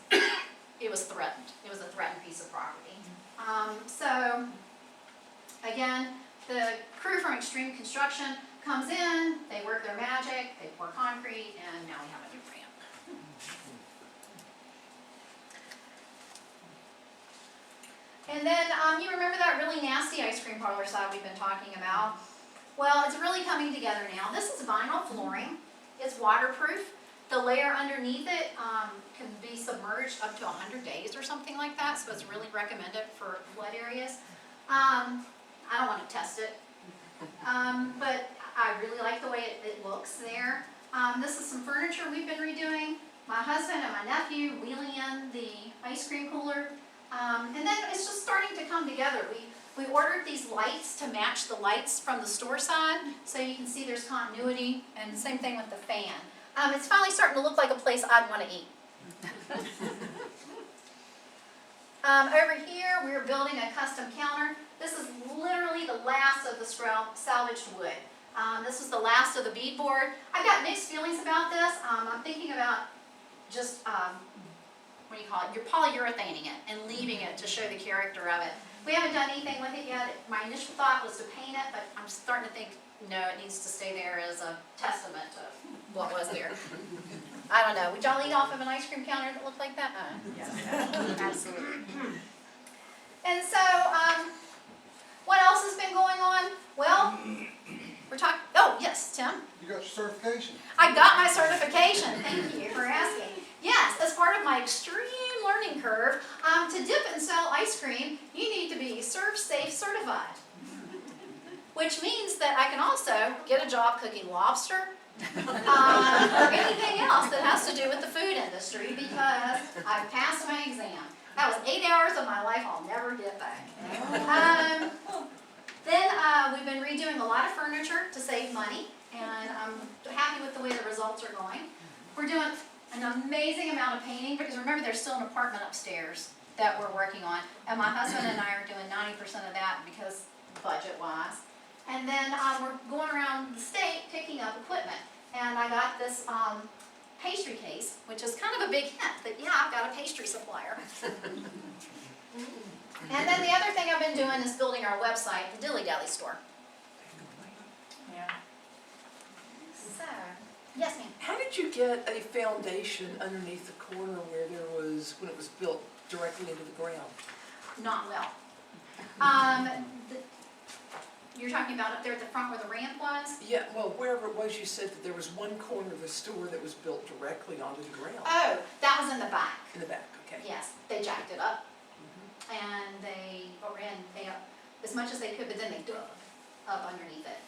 threatened. It was a threatened piece of property. So, again, the crew from Extreme Construction comes in, they work their magic, they pour concrete, and now we have a new ramp. And then, you remember that really nasty ice cream parlor side we've been talking about? Well, it's really coming together now. This is vinyl flooring. It's waterproof. The layer underneath it can be submerged up to 100 days or something like that, so it's really recommended for flood areas. I don't want to test it, but I really like the way it looks there. This is some furniture we've been redoing. My husband and my nephew wheeling in the ice cream cooler. And then it's just starting to come together. We ordered these lights to match the lights from the store side, so you can see there's continuity, and the same thing with the fan. It's finally starting to look like a place I'd want to eat. Over here, we're building a custom counter. This is literally the last of the salvaged wood. This is the last of the beadboard. I've got mixed feelings about this. I'm thinking about just, what do you call it? You're polyurethaning it and leaving it to show the character of it. We haven't done anything with it yet. My initial thought was to paint it, but I'm starting to think, no, it needs to stay there as a testament to what was there. I don't know. Would y'all eat off of an ice cream counter that looked like that? Absolutely. And so, what else has been going on? Well, we're talking, oh, yes, Tim? You got your certification. I got my certification. Thank you for asking. Yes, as part of my extreme learning curve, to dip and sell ice cream, you need to be ServSafe certified. Which means that I can also get a job cooking lobster, or anything else that has to do with the food industry, because I've passed my exam. That was 8 hours of my life I'll never get back. Then we've been redoing a lot of furniture to save money, and I'm happy with the way the results are going. We're doing an amazing amount of painting, because remember there's still an apartment upstairs that we're working on, and my husband and I are doing 90% of that because budget-wise. And then we're going around the state picking up equipment, and I got this pastry case, which is kind of a big hint that, yeah, I've got a pastry supplier. And then the other thing I've been doing is building our website, the Dilly Dally store. Yeah. So, yes, ma'am. How did you get a foundation underneath the corner where there was, when it was built directly into the ground? Not well. You're talking about up there at the front where the ramp was? Yeah, well, wherever it was, you said that there was one corner of the store that was built directly onto the ground. Oh, that was in the back. In the back, okay. Yes, they jacked it up, and they ran up as much as they could, but then they dug up underneath it.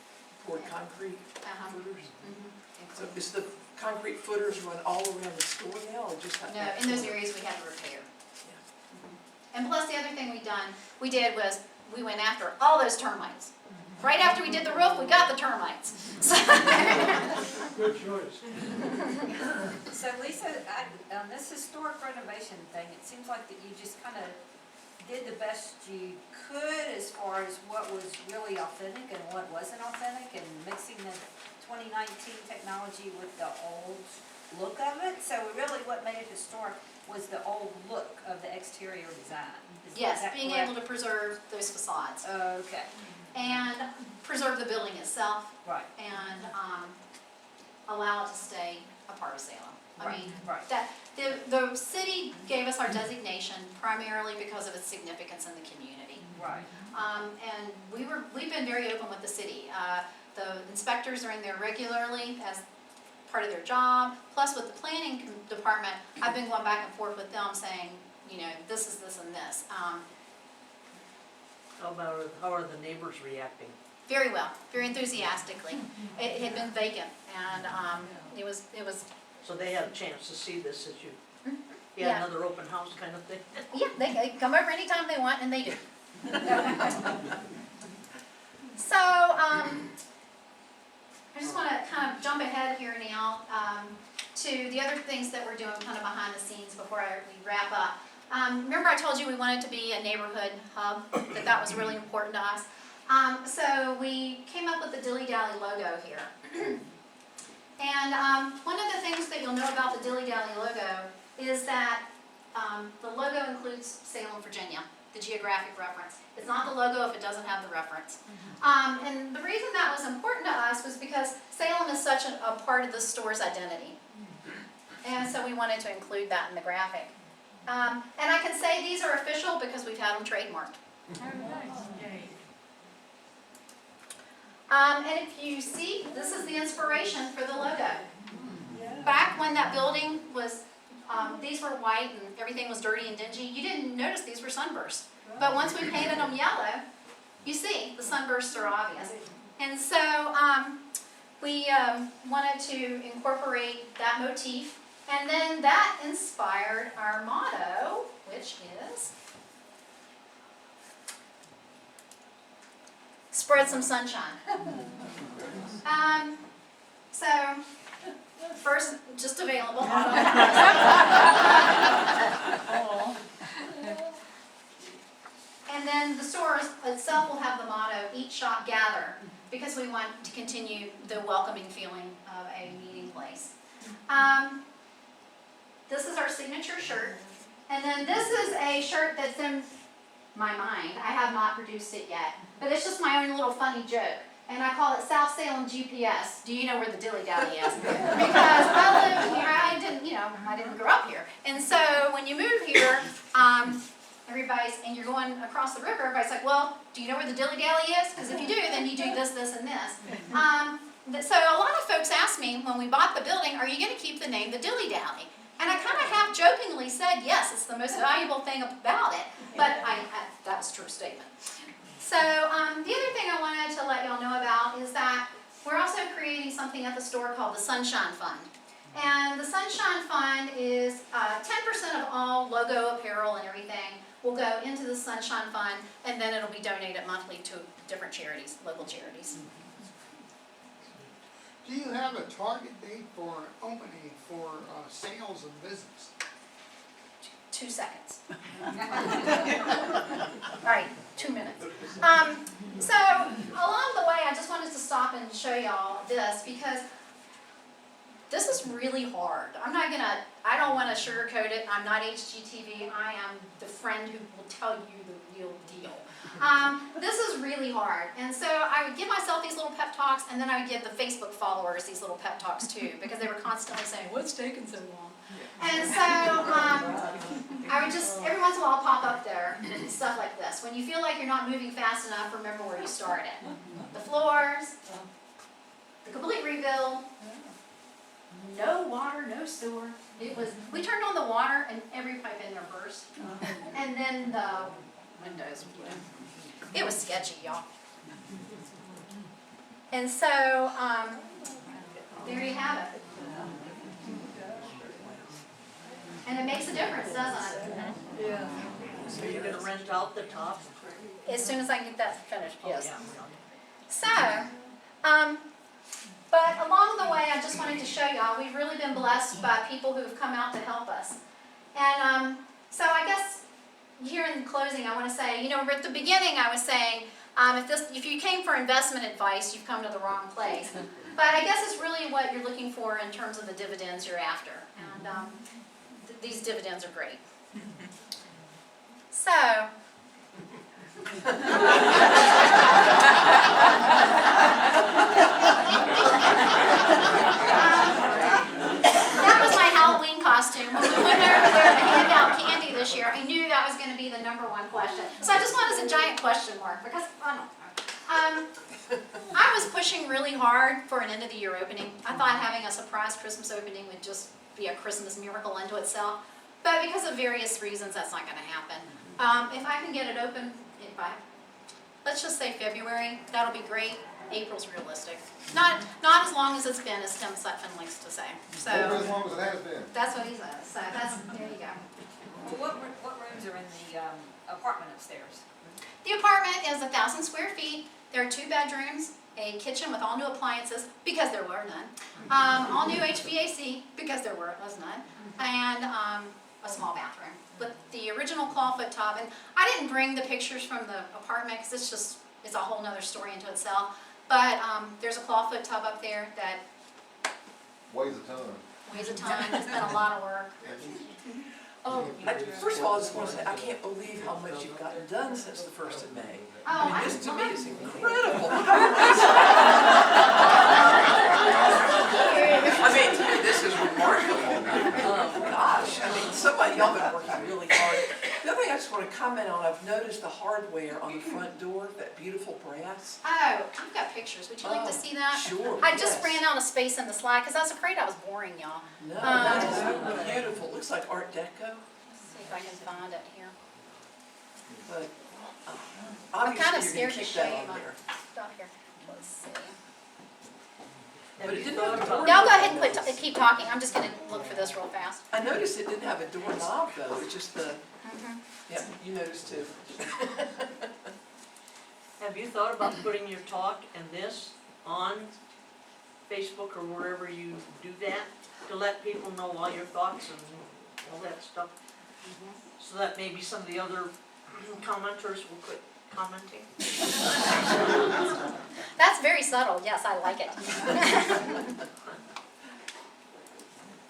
Poured concrete footers. Mhm. So is the concrete footers run all around the store now, or just that? No, in those areas we had to repair. Yeah. And plus, the other thing we did was we went after all those termites. Right after we did the roof, we got the termites. Good choice. So Lisa, on this historic renovation thing, it seems like that you just kind of did the best you could as far as what was really authentic and what wasn't authentic, and mixing the 2019 technology with the old look of it. So really what made it historic was the old look of the exterior design. Is Yes, that being correct? able to preserve those facades Okay, and preserve the building itself right, and allow it to stay a part of Salem. I right, mean, right. that the city gave us our designation primarily because of its significance in the community. Right. And we've been very open with the city. The inspectors are in there regularly as part of their job. Plus with the planning department, I've been going back and forth with them saying, you know, this is this and this. How are the neighbors reacting? Very well, very enthusiastically. It had been vacant, and it was. So they have a chance to see this as you, Yeah. another open house kind of thing? Yeah, they can come over anytime they want, and they do. So, I just want to kind of jump ahead here now to the other things that we're doing kind of behind the scenes before we wrap up. Remember I told you we wanted to be a neighborhood hub, that was really important to us. So we came up with the Dilly Dally logo here. And one of the things that you'll know about the Dilly Dally logo is that the logo includes Salem, Virginia, the geographic reference. It's not the logo if it doesn't have the reference. And the reason that was important to us was because Salem is such a part of the store's identity. And so we wanted to include that in the graphic. And I can say these are official because we've had them trademarked. And if you see, this is the inspiration for the logo. Back when that building was, these were white and everything was dirty and dingy, you didn't notice these were sunbursts. But once we painted them yellow, you see, the sunbursts are obvious. And so we wanted to incorporate that motif. And then that inspired our motto, which is, spread some sunshine. So, first, just available. And then the store itself will have the motto, eat, shop, gather, because we want to continue the welcoming feeling of a meeting place. This is our signature shirt. And then this is a shirt that's in my mind. I have not produced it yet. But it's just my own little funny joke. And I call it South Salem GPS. Do you know where the Dilly Dally is? Because I live here, I didn't grow up here. And so when you move here, and you're going across the river, everybody's like, well, do you know where the Dilly Dally is? Because if you do, then you do this, this, and this. So a lot of folks asked me when we bought the building, are you going to keep the name the Dilly Dally? And I kind of half jokingly said, yes, it's the most valuable thing about it. But that was a true statement. So the other thing I wanted to let y'all know about is that we're also creating something at the store called the Sunshine Fund. And the Sunshine Fund is 10% of all logo apparel and everything will go into the Sunshine Fund, and then it'll be donated monthly to different charities, local charities. Do you have a target date for opening for sales and business? 2 seconds. All right, 2 minutes. So along the way, I just wanted to stop and show y'all this because this is really hard. I don't want to sugarcoat it. I'm not HGTV. I am the friend who will tell you the real deal. This is really hard. And so I would give myself these little pep talks, and then I would give the Facebook followers these little pep talks too, because they were constantly saying, what's taking so long? And so I would just, every once in a while, pop up there and stuff like this. When you feel like you're not moving fast enough, remember where you started. The floors, the complete rebuild, no water, no sewer. We turned on the water and every pipe in there burst. And then the windows, it was sketchy, y'all. And so, there you have it. And it makes a difference, doesn't it? Yeah. So you're gonna rent out the top? As soon as I can get that finished, yes. Yeah. So, but along the way, I just wanted to show y'all, we've really been blessed by people who have come out to help us. And so I guess here in closing, I want to say, at the beginning I was saying, if you came for investment advice, you've come to the wrong place. But I guess it's really what you're looking for in terms of the dividends you're after. And these dividends are great. So, that was my Halloween costume. When we went over there to hand out candy this year, I knew that was going to be the #1 question. So I just wanted a giant question mark because I don't know. I was pushing really hard for an end of the year opening. I thought having a surprise Christmas opening would just be a Christmas miracle unto itself. But because of various reasons, that's not going to happen. If I can get it open by, let's just say February, that'll be great. April's realistic. Not as long as it's been, as Tim Sutphin likes to say. So As long as it has been. that's what he says. So there you go. Well, what rooms are in the apartment upstairs? The apartment is 1,000 square feet. There are 2 bedrooms, a kitchen with all new appliances, because there were none. All new HVAC, because there was none. And a small bathroom. But the original clawfoot tub, and I didn't bring the pictures from the apartment because it's a whole nother story into itself. But there's a clawfoot tub up there that Weighs a ton. weighs a ton. It's been a lot of work. First of all, I just want to say, I can't believe how much you've gotten done since the 1st of May. Oh, I mean, this to me is incredible. I mean, to me, this is remarkable. Gosh, I mean, y'all been working really hard. The other thing I just want to comment on, I've noticed the hardware on the front door, that beautiful brass. Oh, I've got pictures. Would you like to see that? Sure, I just yes. ran out of space in the slide because I was afraid I was boring y'all. No, that is beautiful. It looks like Art Deco, Let's see if I can find it here. but I'm kind of obviously scared you're to gonna keep show that you on my there. stuff here. Let's see. But it didn't have a door. Y'all go ahead and keep talking. I'm just gonna look for this real fast. I noticed it didn't have a doorknob though, it's just the, Mhm. yeah, you noticed too. Have you thought about putting your talk and this on Facebook or wherever you do that? To let people know all your thoughts and all that stuff? So that maybe some of the other commenters will quit commenting? That's very subtle. Yes, I like it.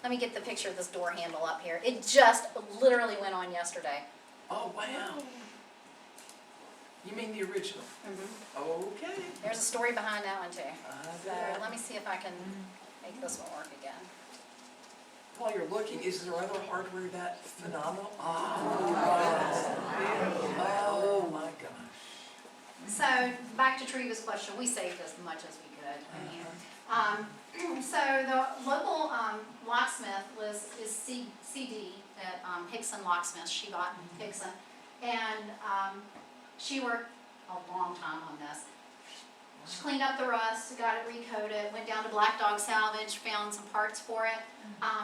Let me get the picture of this door handle up here. It just literally went on yesterday. Oh, wow. You mean the original? Okay. There's a story behind that one too. So bet. let me see if I can make this one work again. While you're looking, is there other hardware that phenomenal? Oh my gosh. So back to Treva's question, we saved as much as we could. I mean, so the local locksmith is CD at Hickson Locksmith. She bought Hickson, and she worked a long time on this. She cleaned up the rust, got it recoated, went down to Black Dog Salvage, found some parts for it,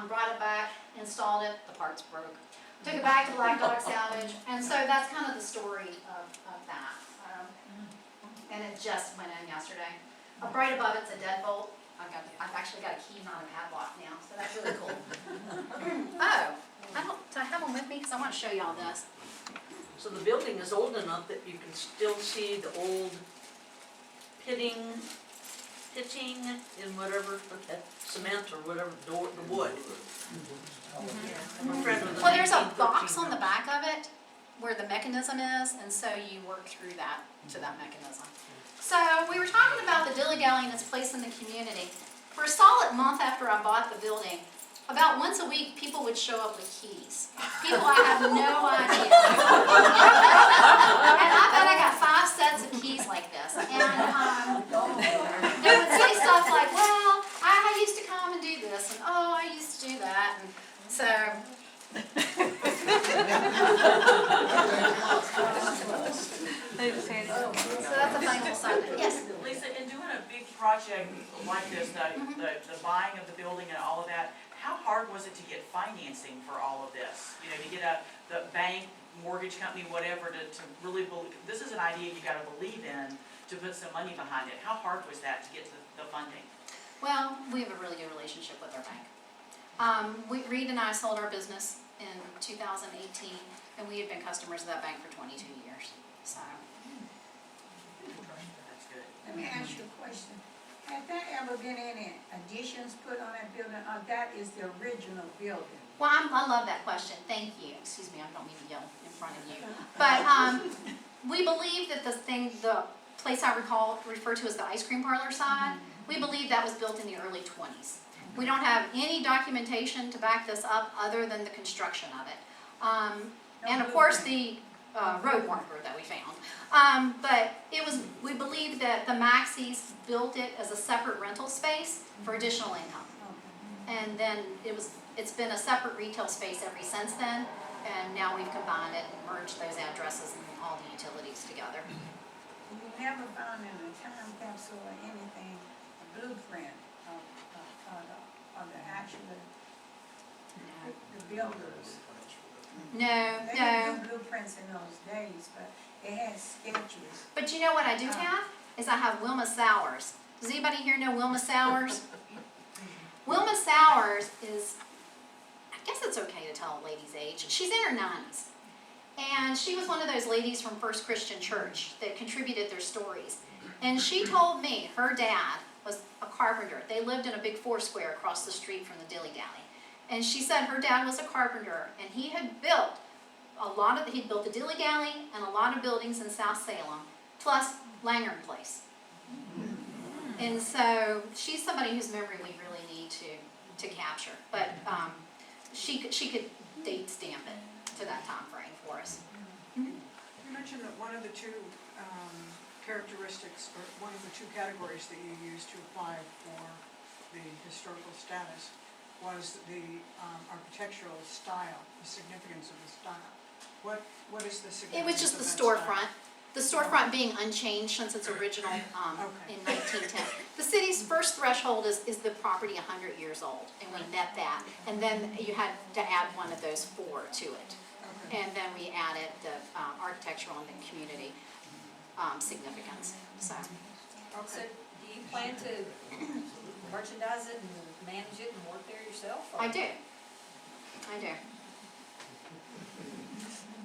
brought it back, installed it, the parts broke. Took it back to Black Dog Salvage, and so that's kind of the story of that. And it just went in yesterday. Up right above it's a deadbolt. I've actually got a key, not a padlock now, so that's really cool. Oh, do I have them with me? Because I want to show y'all this. So the building is old enough that you can still see the old pitching in whatever, cement or whatever, door, the wood. I'm a friend with Well, there's a 1913 box on the house. back of it where the mechanism is, and so you work through that to that mechanism. So we were talking about the Dilly Dally and its place in the community. For a solid month after I bought the building, about once a week, people would show up with keys. People I have no idea. And I bet I got 5 sets of keys like this. And they would say stuff like, well, I used to come and do this, and oh, I used to do that. And so, so that's a final Sunday. Yes? Lisa, in doing a big project like this, the buying of the building and all of that, how hard was it to get financing for all of this? You know, to get the bank, mortgage company, whatever, to really believe, this is an idea you gotta believe in to put some money behind it. How hard was that to get the funding? Well, we have a really good relationship with our bank. Reed and I sold our business in 2018, and we had been customers of that bank for 22 years. So, That's good. Let me ask you a question. Have there ever been any additions put on that building, or that is the original building? well, I love that question. Thank you. Excuse me, I don't mean to yell in front of you. But we believe that the place I refer to as the ice cream parlor side, we believe that was built in the early 20s. We don't have any documentation to back this up other than the construction of it. And of course, the road marker that we found. But we believe that the Maxeys built it as a separate rental space for additional income. And then it's been a separate retail space ever since then, and now we've combined it and merged those addresses and all the utilities together. You never found in a time capsule or anything, a blueprint of the actual, the builders? No, They no. didn't do blueprints in those days, but they had sketches. But you know what I do have? Is I have Wilma Sowers. Does anybody here know Wilma Sowers? Wilma Sowers is, I guess it's okay to tell a lady's age. She's in her 90s. And she was one of those ladies from First Christian Church that contributed their stories. And she told me her dad was a carpenter. They lived in a big foursquare across the street from the Dilly Dally. And she said her dad was a carpenter, and he had built he'd built the Dilly Dally and a lot of buildings in South Salem, plus Langern Place. And so she's somebody whose memory we really need to capture. But she could date stamp it to that time frame for us. You mentioned that one of the two characteristics, or one of the two categories that you used to apply for the historical status was the architectural style, the significance of the style. What is the significance? It was just of the that storefront. style? The storefront being unchanged since its original in 1910. The city's first threshold is the property 100 years old, and we met that. And then you had to add one of those four to it. Okay. And then we added the architectural and the community significance, so. So do you plan to merchandise it and manage it and work there yourself? or- I do.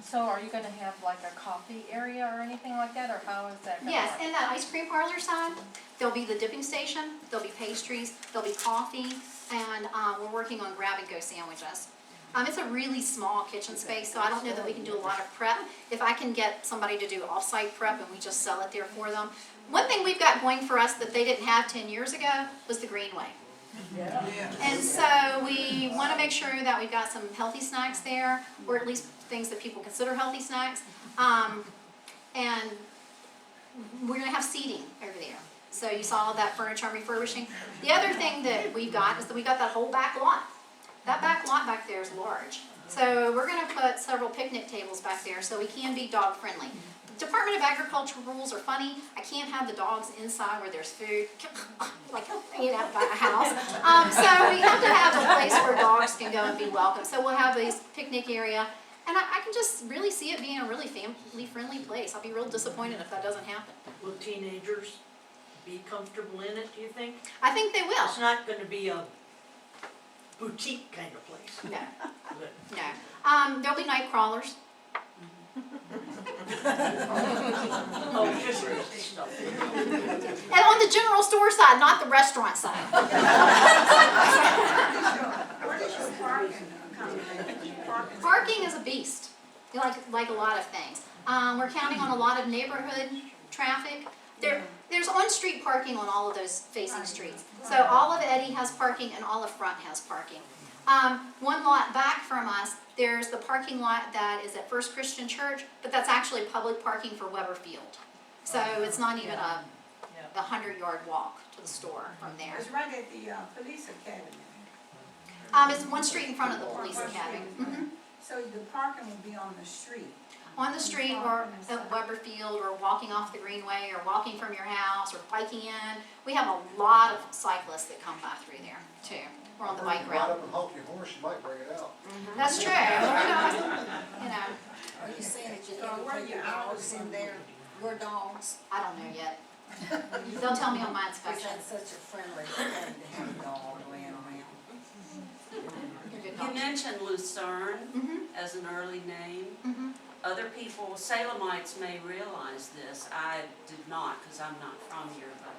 So are you gonna have like a coffee area or anything like that, or how is that gonna work? Yes, and that ice cream parlor side, there'll be the dipping station, there'll be pastries, there'll be coffee, and we're working on grab-and-go sandwiches. It's a really small kitchen space, so I don't know that we can do a lot of prep. If I can get somebody to do off-site prep and we just sell it there for them. One thing we've got going for us that they didn't have 10 years ago was the Greenway. And so we want to make sure that we've got some healthy snacks there, or at least things that people consider healthy snacks. And we're going to have seating over there. So you saw that furniture I'm refurbishing. The other thing that we've got is that we got that whole back lot. That back lot back there is large. So we're going to put several picnic tables back there so we can be dog friendly. Department of Agriculture rules are funny. I can't have the dogs inside where there's food, like, by a house. So we have to have a place where dogs can go and be welcome. So we'll have this picnic area. And I can just really see it being a really family-friendly place. I'll be real disappointed if that doesn't happen. Will teenagers be comfortable in it, do you think? I think they will. It's not gonna be a boutique kind of place. No, But no. There'll be night crawlers. oh, just stuff. And on the general store side, not the restaurant side. What is your parking? Parking is a beast, like a lot of things. We're counting on a lot of neighborhood traffic. There's on-street parking on all of those facing streets. So all of Eddy has parking and all of Front has parking. One lot back from us, there's the parking lot that is at First Christian Church, but that's actually public parking for Weber Field. So it's not even a 100-yard walk to the store from there. It's right at the police academy. It's one street in front of the police academy. Mhm. So the parking will be on the street? On the street or at Weber Field or walking off the Greenway or walking from your house or biking in. We have a lot of cyclists that come by through there too. We're on the bike Ride route. up and honk your horse, you might bring it out. That's true. You know, Are you saying that you're gonna put your dogs in there, your dogs? I don't know yet. They'll tell me on my Is inspection. that such a friendly thing to have a dog laying around? You're a good You dog. mentioned Lucerne Mhm, as an early name. mhm. Other people, Salemites may realize this, I did not, because I'm not from here, but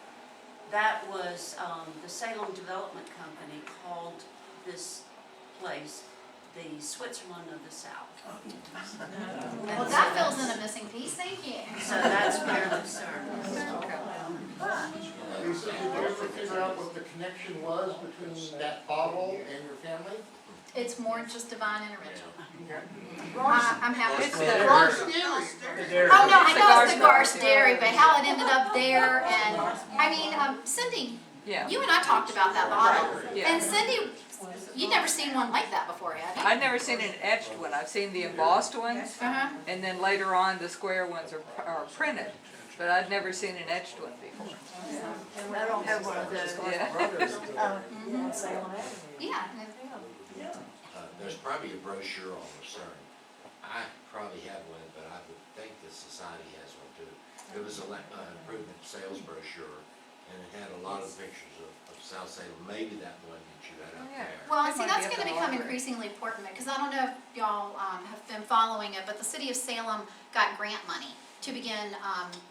that was, the Salem Development Company called this place the Switzerland of the South. Well, that fills in a missing piece. Thank you. So that's where Lucerne is. Lisa, did you ever figure out what the connection was between that bottle and your family? It's more just divine intervention. Okay. I'm happy. It's Garst Oh, no, I know it's the Garst Dairy, but how it ended up there and, I mean, Cindy, Yeah, you and I talked about that bottle. yeah. And Cindy, you'd never seen one like that before, have you? I've never seen an etched one. I've seen the embossed ones, Uh-huh. and then later on, the square ones are printed. But I'd never seen an etched one before. I don't have one of those. Yeah. Yeah. There's probably a brochure on Lucerne. I probably have one, but I would think the society has one too. It was an improvement sales brochure, and it had a lot of pictures of South Salem, maybe that one that you had up Yeah. there. Well, It see, might that's be up gonna in the become library. increasingly important, because I don't know if y'all have been following it, but the city of Salem got grant money to begin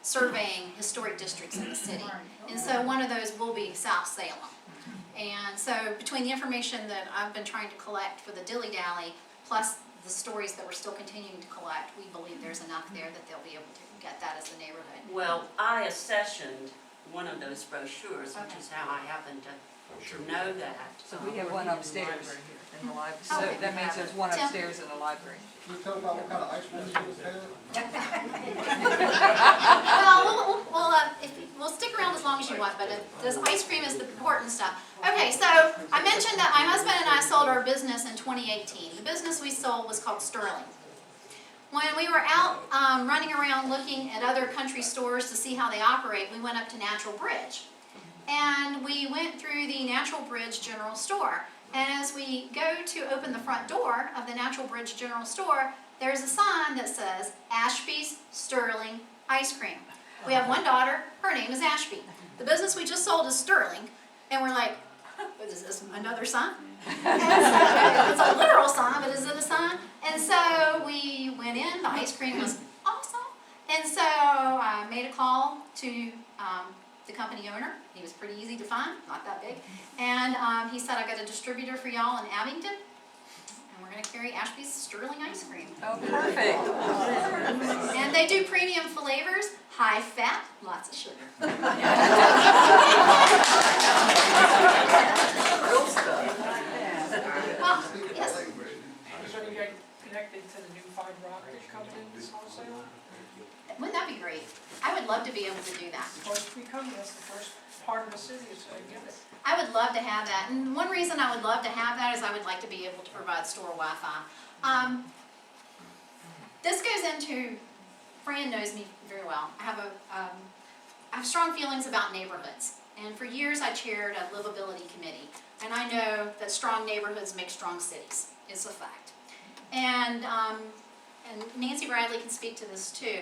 surveying historic districts in the city. And so one of those will be South Salem. And so between the information that I've been trying to collect for the Dilly Dally, plus the stories that we're still continuing to collect, we believe there's enough there that they'll be able to get that as a neighborhood. Well, I accessioned one of those brochures, which Okay. is how I happened to know that. So we have one upstairs in the library, so Okay. that means there's one Tim? upstairs in the library. Can you tell about what kind of ice cream you was having? Well, we'll stick around as long as you want, but this ice cream is the important stuff. Okay, so I mentioned that my husband and I sold our business in 2018. The business we sold was called Sterling. When we were out running around looking at other country stores to see how they operate, we went up to Natural Bridge. And we went through the Natural Bridge General Store. And as we go to open the front door of the Natural Bridge General Store, there's a sign that says Ashby's Sterling Ice Cream. We have one daughter, her name is Ashby. The business we just sold is Sterling, and we're like, what is this, another sign? It's a literal sign, but is it a sign? And so we went in, the ice cream was awesome. And so I made a call to the company owner. He was pretty easy to find, not that big. And he said, I got a distributor for y'all in Abington, and we're gonna carry Ashby's Sterling Ice Cream. Oh, perfect. And they do premium flavors, high fat, lots of sugar. Real stuff. Well, yes, So you get connected to the new fiber optic company in South Salem? wouldn't that be great? I would love to be able to do that. Supposed to become, that's the first part of the city, so I get it. I would love to have that, and one reason I would love to have that is I would like to be able to provide store Wi-Fi. This goes into, Fran knows me very well. I have strong feelings about neighborhoods, and for years I chaired a livability committee, and I know that strong neighborhoods make strong cities. It's a fact. And Nancy Bradley can speak to this too.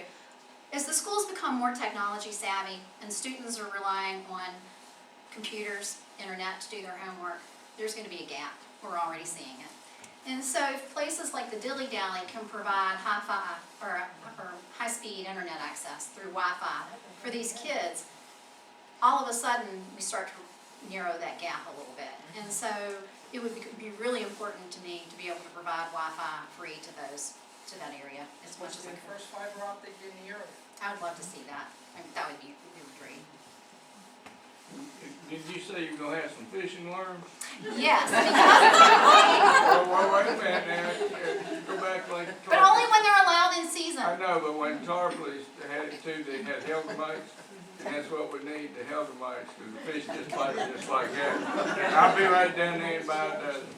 As the schools become more technology savvy and students are relying on computers, internet to do their homework, there's going to be a gap. We're already seeing it. And so if places like the Dilly Dally can provide hi-fi or high-speed internet access through Wi-Fi for these kids, all of a sudden we start to narrow that gap a little bit. And so it would be really important to me to be able to provide Wi-Fi free to that area as much as It's we the can. first fiber optic in the area. I would love to see that. I mean, that would be really great. Did you say you were gonna have some fishing worms? Yes, Well, wait a minute now, go back like. but only when they're allowed in season. I know, but when Tarpley's had it too, they had helper mites, and that's what we need, the helper mites, because the fish just bite it just like that. I'll be right down there and buy a dozen.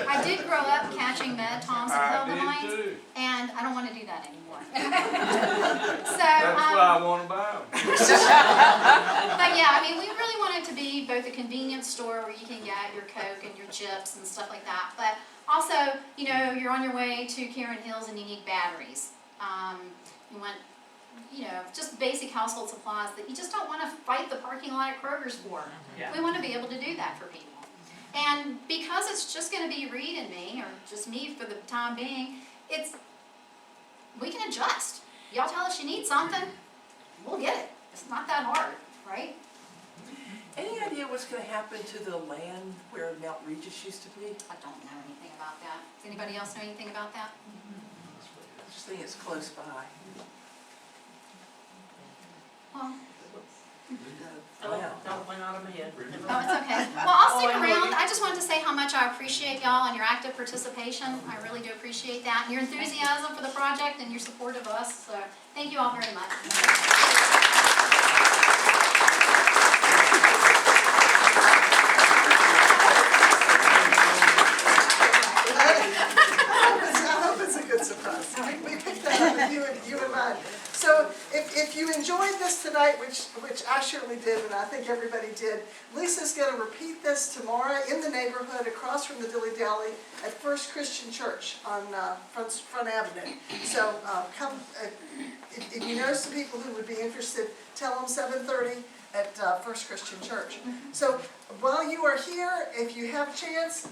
I did grow up catching mud toms and I helper did mites, too, and I don't want to do that anymore. So, that's why I wanna buy them. but yeah, I mean, we really want it to be both a convenience store where you can get your Coke and your chips and stuff like that, but also, you know, you're on your way to Karen Hills and you need batteries. You want, you know, just basic household supplies that you just don't want to fight the parking lot at Kroger's for. Yeah. We want to be able to do that for people. And because it's just going to be Reed and me, or just me for the time being, we can adjust. Y'all tell us you need something, we'll get it. It's not that hard, right? Any idea what's gonna happen to the land where Mount Regis used to be? I don't know anything about that. Does anybody else know anything about that? I just think it's close by. Well, That went out of my head. oh, it's okay. Well, I'll stick Oh, I know. around. I just wanted to say how much I appreciate y'all and your active participation. I really do appreciate that, and your enthusiasm for the project and your support of us. So thank you all very much. I hope it's a good surprise. We picked that up with you in mind. So if you enjoyed this tonight, we which I surely did, and I think everybody did. Lisa's gonna repeat this tomorrow in the neighborhood across from the Dilly Dally at First Christian Church on Front Avenue. So come, if you know some people who would be interested, tell them 7:30 at First Christian Church. So while you are here, if you have a chance,